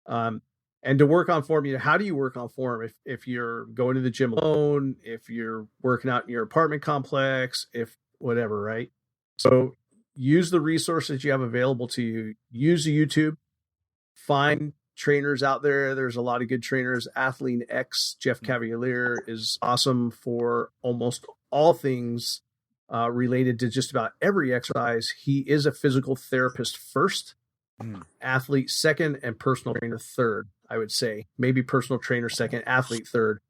And to work on form, how do you work on form? If you're going to the gym alone, if you're working out in your apartment complex, if whatever, right? So use the resources you have available to you. Use YouTube. Find trainers out there. There's a lot of good trainers. Athlete X, Jeff Cavalier, is awesome for almost all things related to just about every exercise. He is a physical therapist first, athlete second, and personal trainer third, I would say. Maybe personal trainer second, athlete third.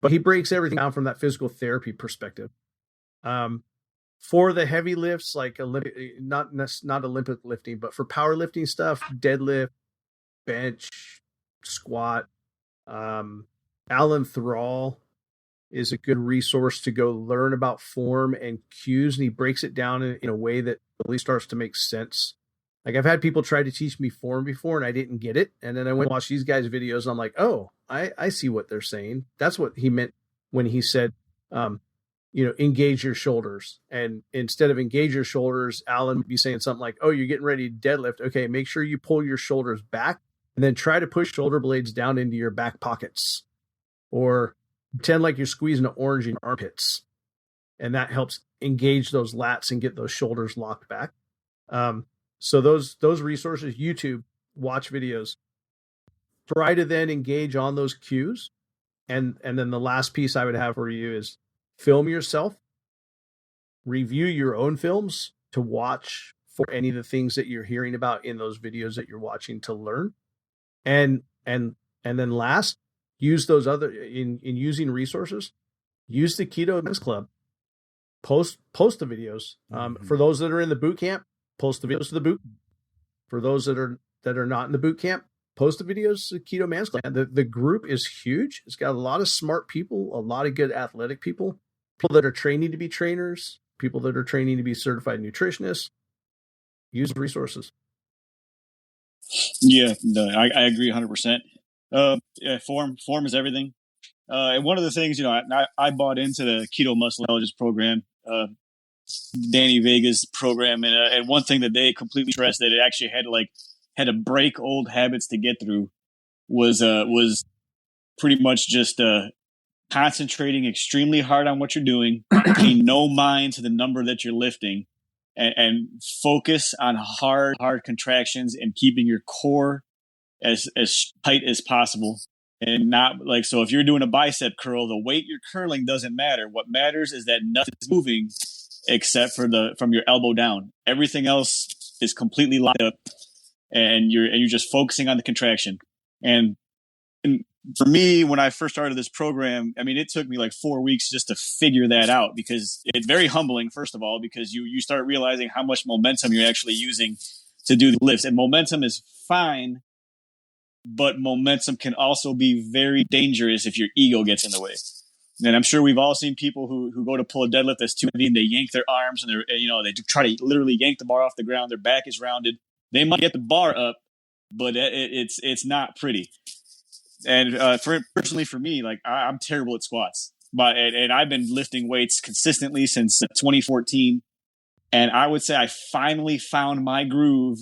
But he breaks everything down from that physical therapy perspective. For the heavy lifts, like not Olympic lifting, but for powerlifting stuff, deadlift, bench, squat. Alan Thrall is a good resource to go learn about form and cues, and he breaks it down in a way that really starts to make sense. Like, I've had people try to teach me form before and I didn't get it, and then I went and watched these guys' videos and I'm like, oh, I see what they're saying. That's what he meant when he said engage your shoulders. And instead of engage your shoulders, Alan would be saying something like, oh, you're getting ready to deadlift. Okay, make sure you pull your shoulders back and then try to push shoulder blades down into your back pockets, or pretend like you're squeezing an orange in your armpits. And that helps engage those lats and get those shoulders locked back. So those resources, YouTube, watch videos, try to then engage on those cues. And then the last piece I would have for you is film yourself, review your own films to watch for any of the things that you're hearing about in those videos that you're watching to learn. And then last, use those other in using resources, use the Keto Men's Club, post the videos. For those that are in the boot camp, post the videos to the boot. For those that are not in the boot camp, post the videos to Keto Men's Club. The group is huge. It's got a lot of smart people, a lot of good athletic people that are training to be trainers, people that are training to be certified nutritionists. Use the resources. Yeah, no, I agree 100%. Form is everything. And one of the things, I bought into the Keto Muscle Intelligence program, Danny Vega's program, and one thing that they completely stressed that it actually had to break old habits to get through was pretty much just concentrating extremely hard on what you're doing, paying no mind to the number that you're lifting, and focus on hard contractions and keeping your core as tight as possible. And not so if you're doing a bicep curl, the weight you're curling doesn't matter. What matters is that nothing's moving except from your elbow down. Everything else is completely locked up, and you're just focusing on the contraction. And for me, when I first started this program, it took me like 4 weeks just to figure that out, because it's very humbling, first of all, because you start realizing how much momentum you're actually using to do the lifts. And momentum is fine, but momentum can also be very dangerous if your ego gets in the way. And I'm sure we've all seen people who go to pull a deadlift that's too heavy and they yank their arms and they try to literally yank the bar off the ground. Their back is rounded. They might get the bar up, but it's not pretty. And personally for me, like I'm terrible at squats, and I've been lifting weights consistently since 2014. And I would say I finally found my groove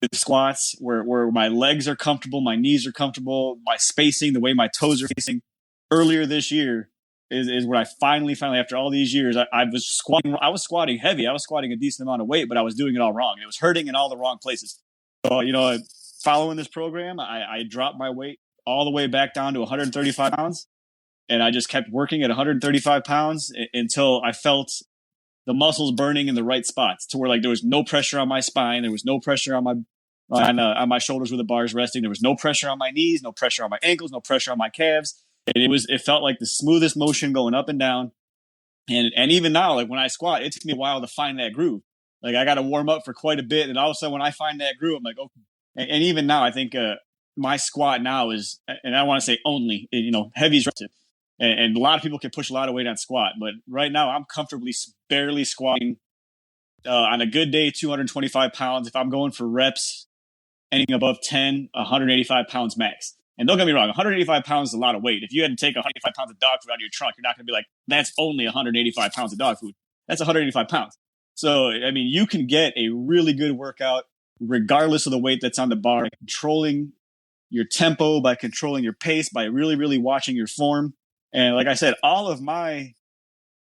with squats where my legs are comfortable, my knees are comfortable, my spacing, the way my toes are facing. Earlier this year is where I finally, after all these years, I was squatting heavy. I was squatting a decent amount of weight, but I was doing it all wrong. It was hurting in all the wrong places. So, following this program, I dropped my weight all the way back down to 135 pounds. And I just kept working at 135 pounds until I felt the muscles burning in the right spots to where like there was no pressure on my spine. There was no pressure on my shoulders where the bar's resting. There was no pressure on my knees, no pressure on my ankles, no pressure on my calves. It felt like the smoothest motion going up and down. And even now, like when I squat, it took me a while to find that groove. Like I got to warm up for quite a bit. And all of a sudden when I find that groove, I'm like, okay. And even now, I think my squat now is, and I want to say only, heavy is relative. And a lot of people can push a lot of weight on squat. But right now, I'm comfortably barely squatting on a good day, 225 pounds. If I'm going for reps, anything above 10, 185 pounds max. And don't get me wrong, 185 pounds is a lot of weight. If you had to take 185 pounds of dog food out of your trunk, you're not going to be like, that's only 185 pounds of dog food. That's 185 pounds. So, I mean, you can get a really good workout regardless of the weight that's on the bar, by controlling your tempo, by controlling your pace, by really, really watching your form. And like I said, all of my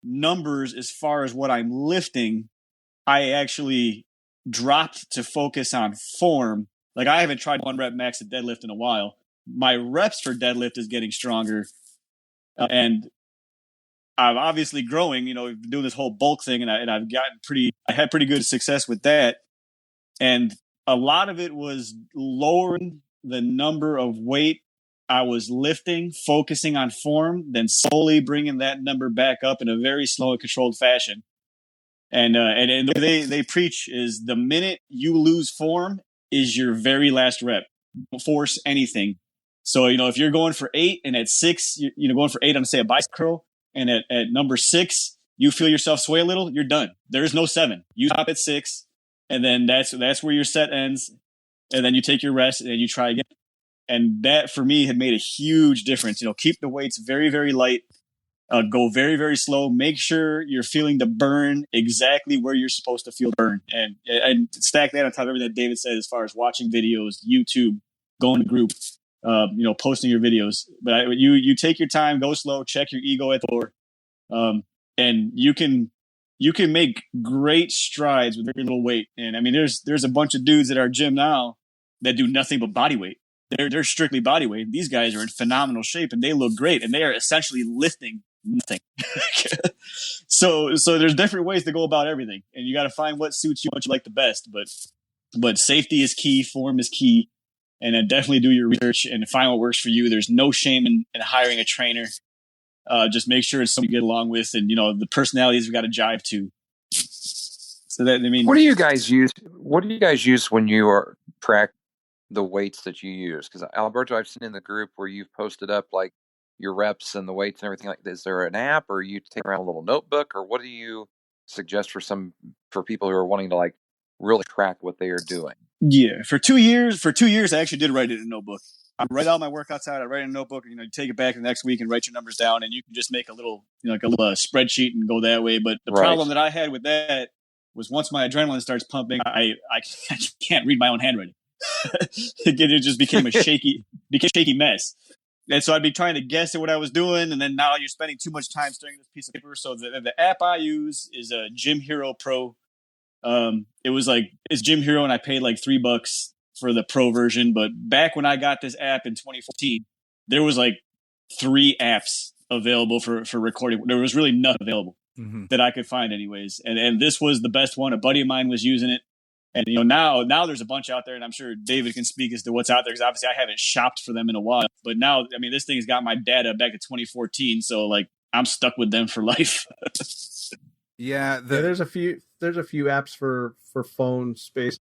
numbers as far as what I'm lifting, I actually dropped to focus on form. Like I haven't tried 1 rep max at deadlift in a while. My reps for deadlift is getting stronger. And I'm obviously growing, doing this whole bulk thing, and I had pretty good success with that. And a lot of it was lowering the number of weight I was lifting, focusing on form, then slowly bringing that number back up in a very slow and controlled fashion. And the way they preach is the minute you lose form is your very last rep. Don't force anything. So, if you're going for 8 and at 6, going for 8 on, say, a bicep curl, and at number 6, you feel yourself sway a little, you're done. There is no 7. You stop at 6, and then that's where your set ends. And then you take your rest and you try again. And that for me had made a huge difference. Keep the weights very, very light. Go very, very slow. Make sure you're feeling the burn exactly where you're supposed to feel the burn. And stack that on top of everything that David said as far as watching videos, YouTube, going to group, posting your videos. But you take your time, go slow, check your ego at the door. And you can make great strides with very little weight. And I mean, there's a bunch of dudes at our gym now that do nothing but body weight. They're strictly body weight. These guys are in phenomenal shape and they look great, and they are essentially lifting nothing. So there's different ways to go about everything, and you got to find what suits you, what you like the best. But safety is key, form is key, and then definitely do your research and find what works for you. There's no shame in hiring a trainer. Just make sure it's someone you get along with, and the personalities we've got to jive to. So that, I mean, what do you guys use? What do you guys use when you are track the weights that you use? Because Alberto, I've seen in the group where you've posted up like your reps and the weights and everything like that. Is there an app, or you take around a little notebook, or what do you suggest for people who are wanting to like really track what they are doing? Yeah, for 2 years, I actually did write it in a notebook. I write all my workouts out. I write in a notebook. You take it back the next week and write your numbers down, and you can just make a little, spreadsheet and go that way. But the problem that I had with that was once my adrenaline starts pumping, I can't read my own handwriting. It just became a shaky mess. And so I'd be trying to guess at what I was doing, and then now you're spending too much time staring at this piece of paper. So the app I use is a Gym Hero Pro. It's Gym Hero, and I paid like $3 for the pro version. But back when I got this app in 2014, there was like 3 apps available for recording. There was really none available that I could find anyways. And this was the best one. A buddy of mine was using it. And, now there's a bunch out there, and I'm sure David can speak as to what's out there, because obviously I haven't shopped for them in a while. But now, I mean, this thing's got my data back to 2014. So like I'm stuck with them for life. There's a few apps for phone space.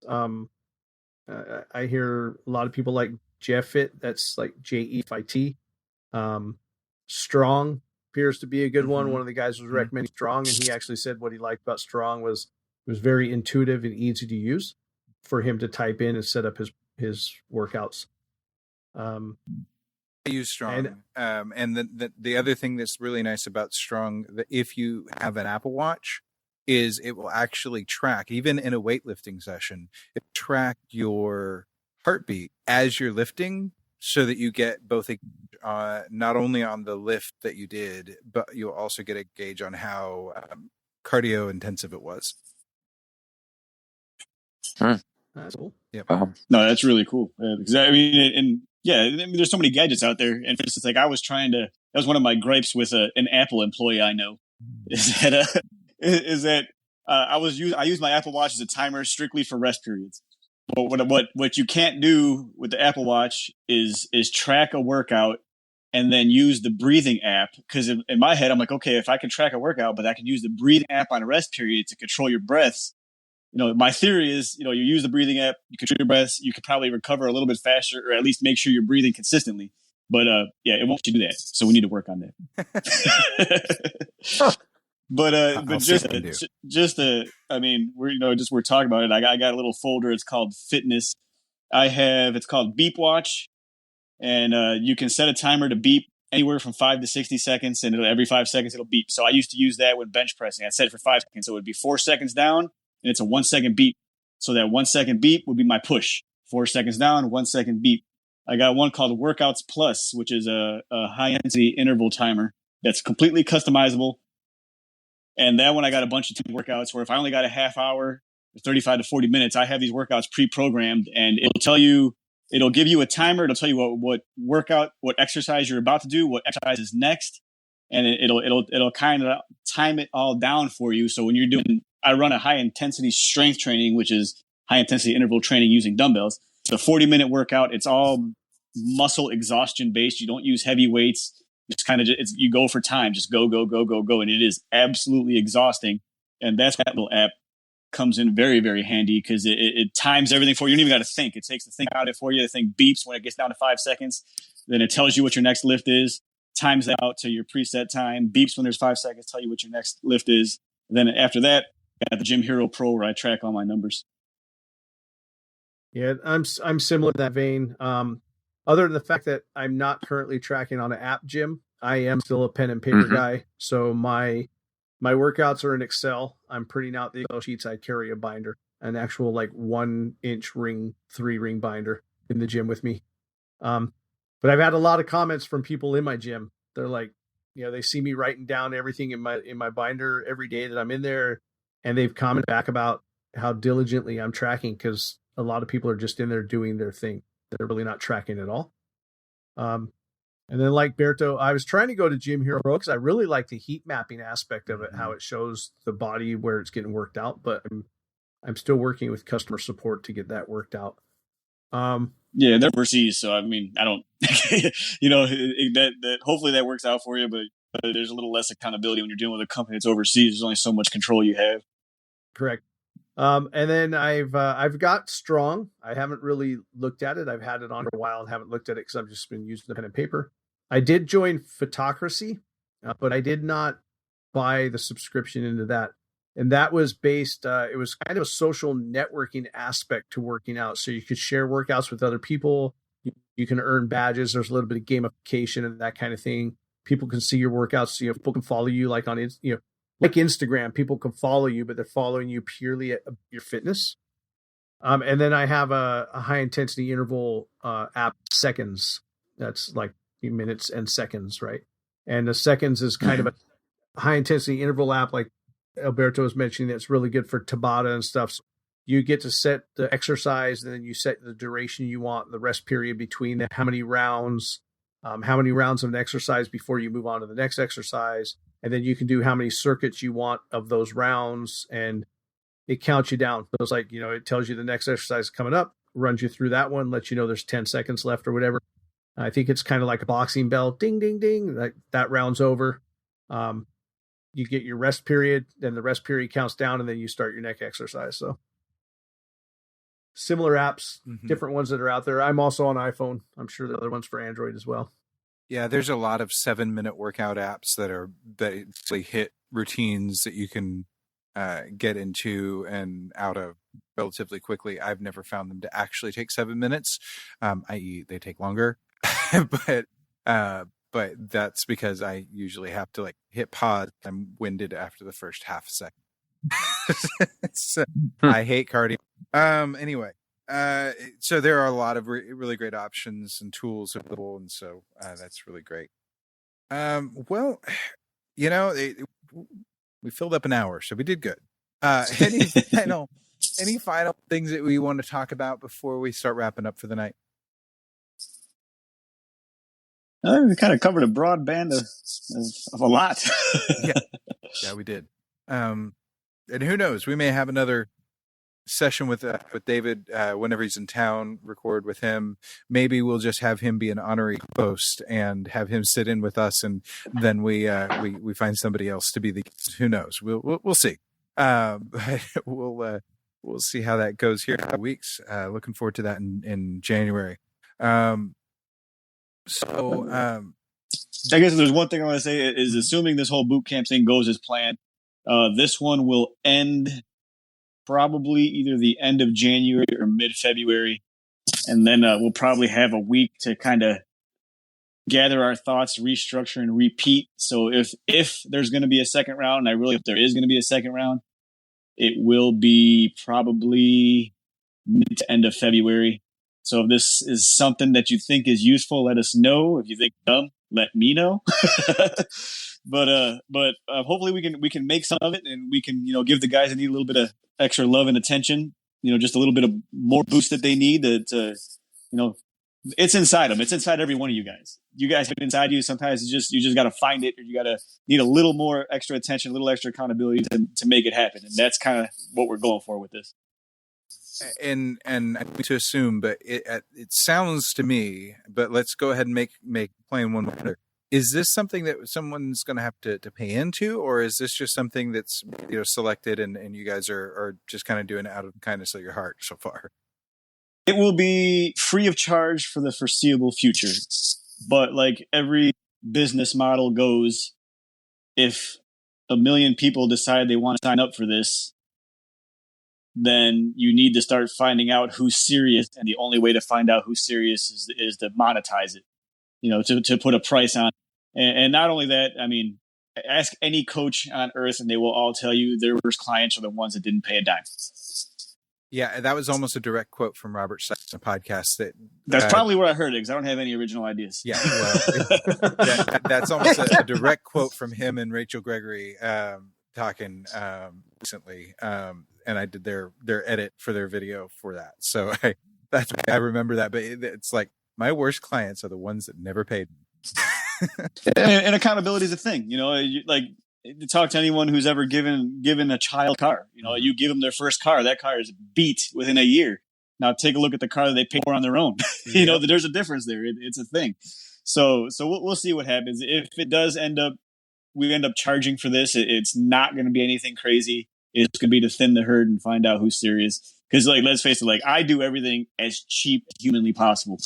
I hear a lot of people like Jeffit. That's like JEFIT. Strong appears to be a good one. One of the guys was recommending Strong, and he actually said what he liked about Strong was it was very intuitive and easy to use for him to type in and set up his workouts. I use Strong. And the other thing that's really nice about Strong, that if you have an Apple Watch, is it will actually track, even in a weightlifting session, it track your heartbeat as you're lifting, so that you get both not only on the lift that you did, but you'll also get a gauge on how cardio intensive it was. That's cool. Yep. No, that's really cool. Because I mean, there's so many gadgets out there. And for instance, like that was one of my gripes with an Apple employee I know, is that I use my Apple Watch as a timer strictly for rest periods. But what you can't do with the Apple Watch is track a workout and then use the breathing app. Because in my head, I'm like, okay, if I can track a workout, but I can use the breathing app on a rest period to control your breaths. My theory is, you use the breathing app, you control your breaths, you could probably recover a little bit faster, or at least make sure you're breathing consistently. But it won't let you do that. So we need to work on that. We're talking about it. I got a little folder. It's called Fitness. It's called Beep Watch, and you can set a timer to beep anywhere from 5 to 60 seconds, and every 5 seconds it'll beep. So I used to use that with bench pressing. I set it for 5 seconds, so it would be 4 seconds down, and it's a 1 second beep. So that 1 second beep would be my push. 4 seconds down, 1 second beep. I got one called Workouts Plus, which is a high intensity interval timer that's completely customizable. And that one, I got a bunch of workouts where if I only got a half hour, 35 to 40 minutes, I have these workouts pre-programmed, and it'll give you a timer. It'll tell you what workout, what exercise you're about to do, what exercise is next. And it'll kind of time it all down for you. So when you're I run a high intensity strength training, which is high intensity interval training using dumbbells. It's a 40-minute workout. It's all muscle exhaustion based. You don't use heavy weights. It's kind of you go for time, just go, and it is absolutely exhausting. And that's why that little app comes in very, very handy, because it times everything for you. You don't even got to think. It takes the thing out of it for you. The thing beeps when it gets down to 5 seconds. Then it tells you what your next lift is, times that out to your preset time, beeps when there's 5 seconds, tell you what your next lift is. And then after that, I got the Gym Hero Pro where I track all my numbers. Yeah, I'm similar to that vein. Other than the fact that I'm not currently tracking on an app gym, I am still a pen and paper guy. So my workouts are in Excel. I'm printing out the Excel sheets. I carry a binder, an actual 1 inch ring, 3-ring binder in the gym with me. But I've had a lot of comments from people in my gym. They're like, they see me writing down everything in my binder every day that I'm in there, and they've commented back about how diligently I'm tracking, because a lot of people are just in there doing their thing. They're really not tracking at all. And then like Berto, I was trying to go to Gym Hero Pro because I really like the heat mapping aspect of it, how it shows the body where it's getting worked out, but I'm still working with customer support to get that worked out. Yeah, they're overseas, so I mean, I don't, that hopefully that works out for you, but there's a little less accountability when you're dealing with a company that's overseas. There's only so much control you have. Correct. And then I've got Strong. I haven't really looked at it. I've had it on for a while and haven't looked at it because I've just been using the pen and paper. I did join Photocracy, but I did not buy the subscription into that. And that was based, it was kind of a social networking aspect to working out. So you could share workouts with other people. You can earn badges. There's a little bit of gamification and that kind of thing. People can see your workouts. People can follow you like on, like Instagram. People can follow you, but they're following you purely at your fitness. And then I have a high intensity interval app, Seconds. That's like minutes and seconds, right? And the Seconds is kind of a high intensity interval app, like Alberto was mentioning, that's really good for Tabata and stuff. So you get to set the exercise, and then you set the duration you want, the rest period between them, how many rounds of an exercise before you move on to the next exercise. And then you can do how many circuits you want of those rounds, and it counts you down. So it's like, it tells you the next exercise is coming up, runs you through that one, lets you know there's 10 seconds left or whatever. I think it's kind of like a boxing bell, ding, ding, ding, that round's over. You get your rest period, then the rest period counts down, and then you start your next exercise. So similar apps, Mhm. different ones that are out there. I'm also on iPhone. I'm sure there are other ones for Android as well. Yeah, there's a lot of 7-minute workout apps that basically hit routines that you can get into and out of relatively quickly. I've never found them to actually take 7 minutes, i.e., they take longer. but that's because I usually have to like hit pause. I'm winded after the first half second. So, I hate cardio. Anyway, so there are a lot of really great options and tools available, and so that's really great. Well, you know, we filled up an hour, so we did good. Any final things that we want to talk about before we start wrapping up for the night? We kind of covered a broad band of a lot. Yeah, we did. And who knows? We may have another session with David whenever he's in town. Record with him. Maybe we'll just have him be an honorary host and have him sit in with us, and then we find somebody else to be the guest. Who knows? We'll see. But we'll see how that goes here in a couple weeks. Looking forward to that in January. I guess there's one thing I want to say is, assuming this whole boot camp thing goes as planned, this one will end probably either the end of January or mid-February. And then we'll probably have a week to kind of gather our thoughts, restructure, and repeat. So if there's going to be a second round, and I really hope there is going to be a second round, it will be probably mid to end of February. So if this is something that you think is useful, let us know. If you think dumb, let me know. But hopefully we can make some of it, and we can give the guys that need a little bit of extra love and attention, just a little bit of more boost that they need to it's inside them. It's inside every one of you guys. You guys have it inside you. Sometimes you just got to find it, or you got to need a little more extra attention, a little extra accountability to make it happen. And that's kind of what we're going for with this. And to assume, but it sounds to me, but let's go ahead and make plan one better. Is this something that someone's going to have to pay into, or is this just something that's selected and you guys are just kind of doing it out of the kindness of your heart so far? It will be free of charge for the foreseeable future. But like every business model goes, if 1 million people decide they want to sign up for this, then you need to start finding out who's serious. And the only way to find out who's serious is to monetize it, to put a price on. And not only that, I mean, ask any coach on earth and they will all tell you their worst clients are the ones that didn't pay a dime. Yeah, that was almost a direct quote from Robert Sachs' podcast. That's probably where I heard it, because I don't have any original ideas. Yeah, well, that's almost a direct quote from him and Rachel Gregory talking recently, and I did their edit for their video for that. So I remember that, but it's like my worst clients are the ones that never paid me. And accountability is a thing, like to talk to anyone who's ever given a child a car. You give them their first car, that car is beat within a year. Now take a look at the car that they pay for on their own. There's a difference there. It's a thing. So we'll see what happens. If it does we end up charging for this, it's not going to be anything crazy. It's going to be to thin the herd and find out who's serious. Because let's face it, I do everything as cheap as humanly possible.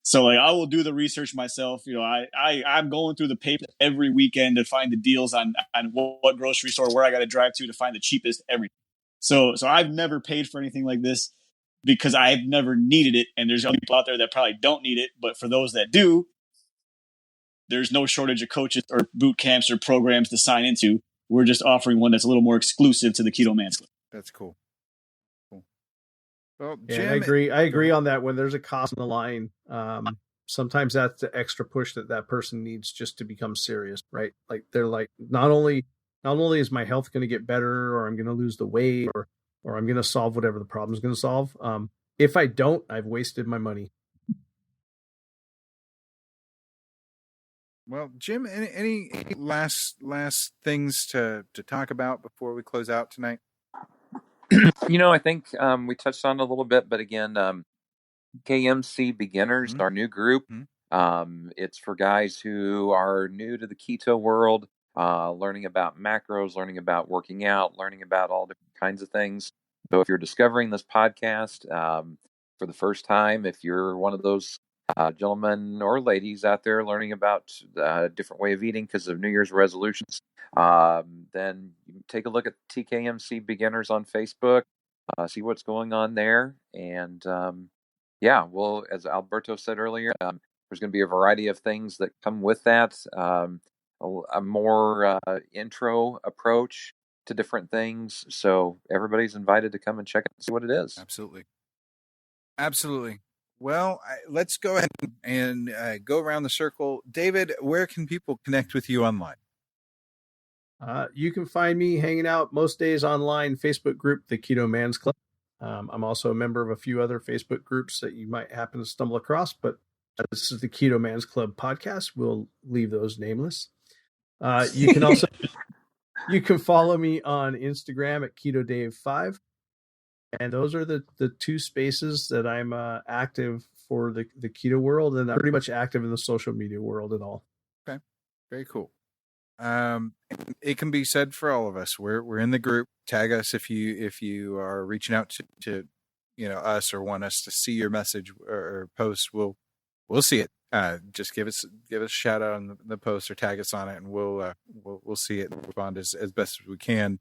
So I will do the research myself. I'm going through the paper every weekend to find the deals on what grocery store, where I got to drive to find the cheapest everything. So I've never paid for anything like this because I've never needed it. And there's other people out there that probably don't need it. But for those that do, there's no shortage of coaches or boot camps or programs to sign into. We're just offering one that's a little more exclusive to the Keto Man's Club. That's cool. Well, yeah, Jim, I agree on that. When there's a cost on the line, sometimes that's the extra push that person needs just to become serious, right? Like they're like, not only is my health going to get better, or I'm going to lose the weight, or I'm going to solve whatever the problem is going to solve. If I don't, I've wasted my money. Well, Jim, any last things to talk about before we close out tonight? I think we touched on it a little bit, but again, TKMC Beginners, our new group. It's for guys who are new to the keto world, learning about macros, learning about working out, learning about all different kinds of things. So if you're discovering this podcast for the first time, if you're one of those gentlemen or ladies out there learning about a different way of eating because of New Year's resolutions, then you take a look at TKMC Beginners on Facebook, see what's going on there. And well, as Alberto said earlier, there's going to be a variety of things that come with that. A more intro approach to different things. So everybody's invited to come and check it and see what it is. Absolutely. Well, let's go ahead and go around the circle. David, where can people connect with you online? You can find me hanging out most days online, Facebook group, the Keto Man's Club. I'm also a member of a few other Facebook groups that you might happen to stumble across, but this is the Keto Man's Club podcast. We'll leave those nameless. You can also you can follow me on Instagram at KetoDave5. And those are the two spaces that I'm active for the keto world, and I'm pretty much active in the social media world at all. Okay, very cool. It can be said for all of us. We're in the group. Tag us if you are reaching out to us or want us to see your message or post. We'll see it. Just give us a shout out on the post or tag us on it, and we'll see it and respond as best as we can.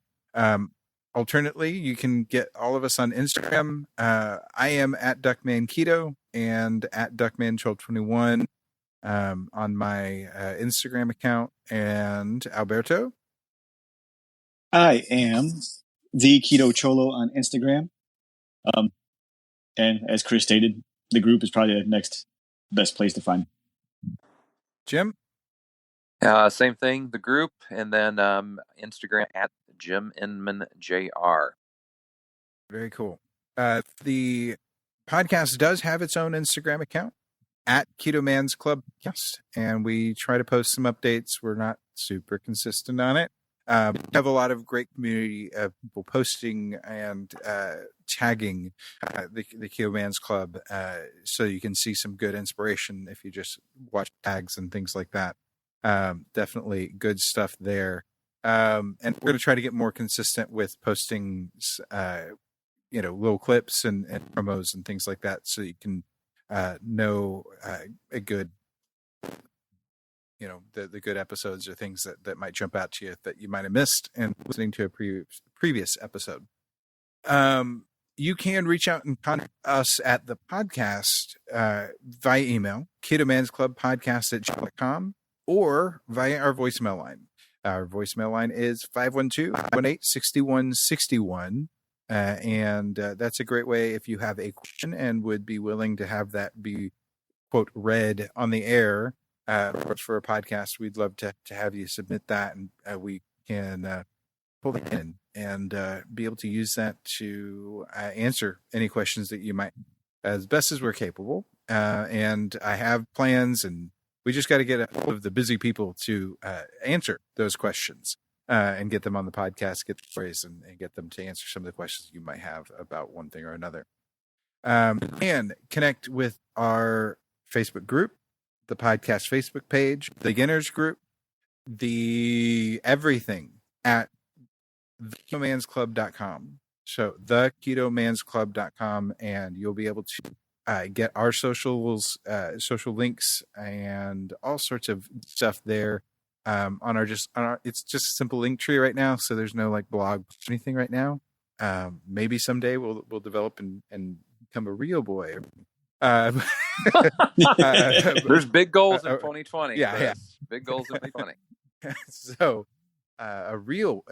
Alternately, you can get all of us on Instagram. I am at Duckman Keto and at Duckman1221 on my Instagram account. And Alberto? I am the Keto Cholo on Instagram. And as Chris stated, the group is probably the next best place to find. Jim? Same thing, the group, and then Instagram at Jim Inman JR. Very cool. The podcast does have its own Instagram account at Keto Man's Club, yes, and we try to post some updates. We're not super consistent on it. We have a lot of great community of people posting and tagging the Keto Man's Club, so you can see some good inspiration if you just watch tags and things like that. Definitely good stuff there. And we're going to try to get more consistent with posting, little clips and promos and things like that, so you can know a good, the good episodes or things that might jump out to you that you might have missed and listening to a previous episode. You can reach out and contact us at the podcast via email, ketomansclubpodcast@gmail.com, or via our voicemail line. Our voicemail line is 512-518-6161. And that's a great way if you have a question and would be willing to have that be, quote, read on the air for a podcast. We'd love to have you submit that, and we can pull it in and be able to use that to answer any questions that you might, as best as we're capable. And I have plans, and we just got to get a hold of the busy people to answer those questions and get them on the podcast, get the phrase, and get them to answer some of the questions you might have about one thing or another. And connect with our Facebook group, the podcast Facebook page, the beginners group, the everything at theketomansclub.com. So theketomansclub.com, and you'll be able to get our socials, social links, and all sorts of stuff there. It's just a simple link tree right now, so there's no like blog or anything right now. Maybe someday we'll develop and become a real boy. There's big goals in 2020. Yeah. Big goals in 2020. So a real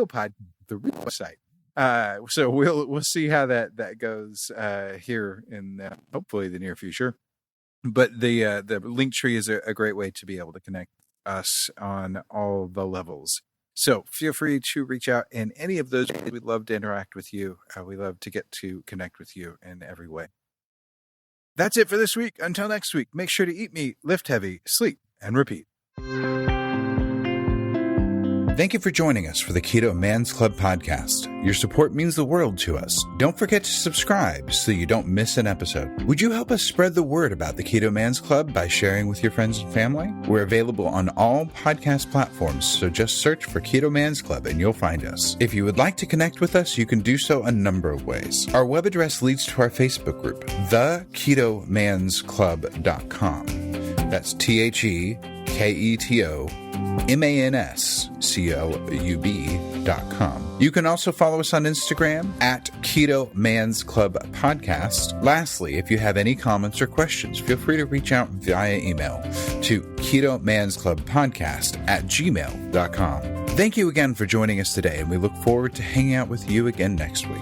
pod, the real website. So we'll see how that goes here in hopefully the near future. But the link tree is a great way to be able to connect us on all the levels. So feel free to reach out in any of those. We'd love to interact with you. We love to get to connect with you in every way. That's it for this week. Until next week, make sure to eat meat, lift heavy, sleep, and repeat. Thank you for joining us for the Keto Man's Club podcast. Your support means the world to us. Don't forget to subscribe so you don't miss an episode. Would you help us spread the word about the Keto Man's Club by sharing with your friends and family? We're available on all podcast platforms, so just search for Keto Man's Club and you'll find us. If you would like to connect with us, you can do so a number of ways. Our web address leads to our Facebook group, theketomansclub.com. That's THEKETOMANSCLUB.com. You can also follow us on Instagram at Keto Man's Club Podcast. Lastly, if you have any comments or questions, feel free to reach out via email to ketomansclubpodcast@gmail.com. Thank you again for joining us today, and we look forward to hanging out with you again next week.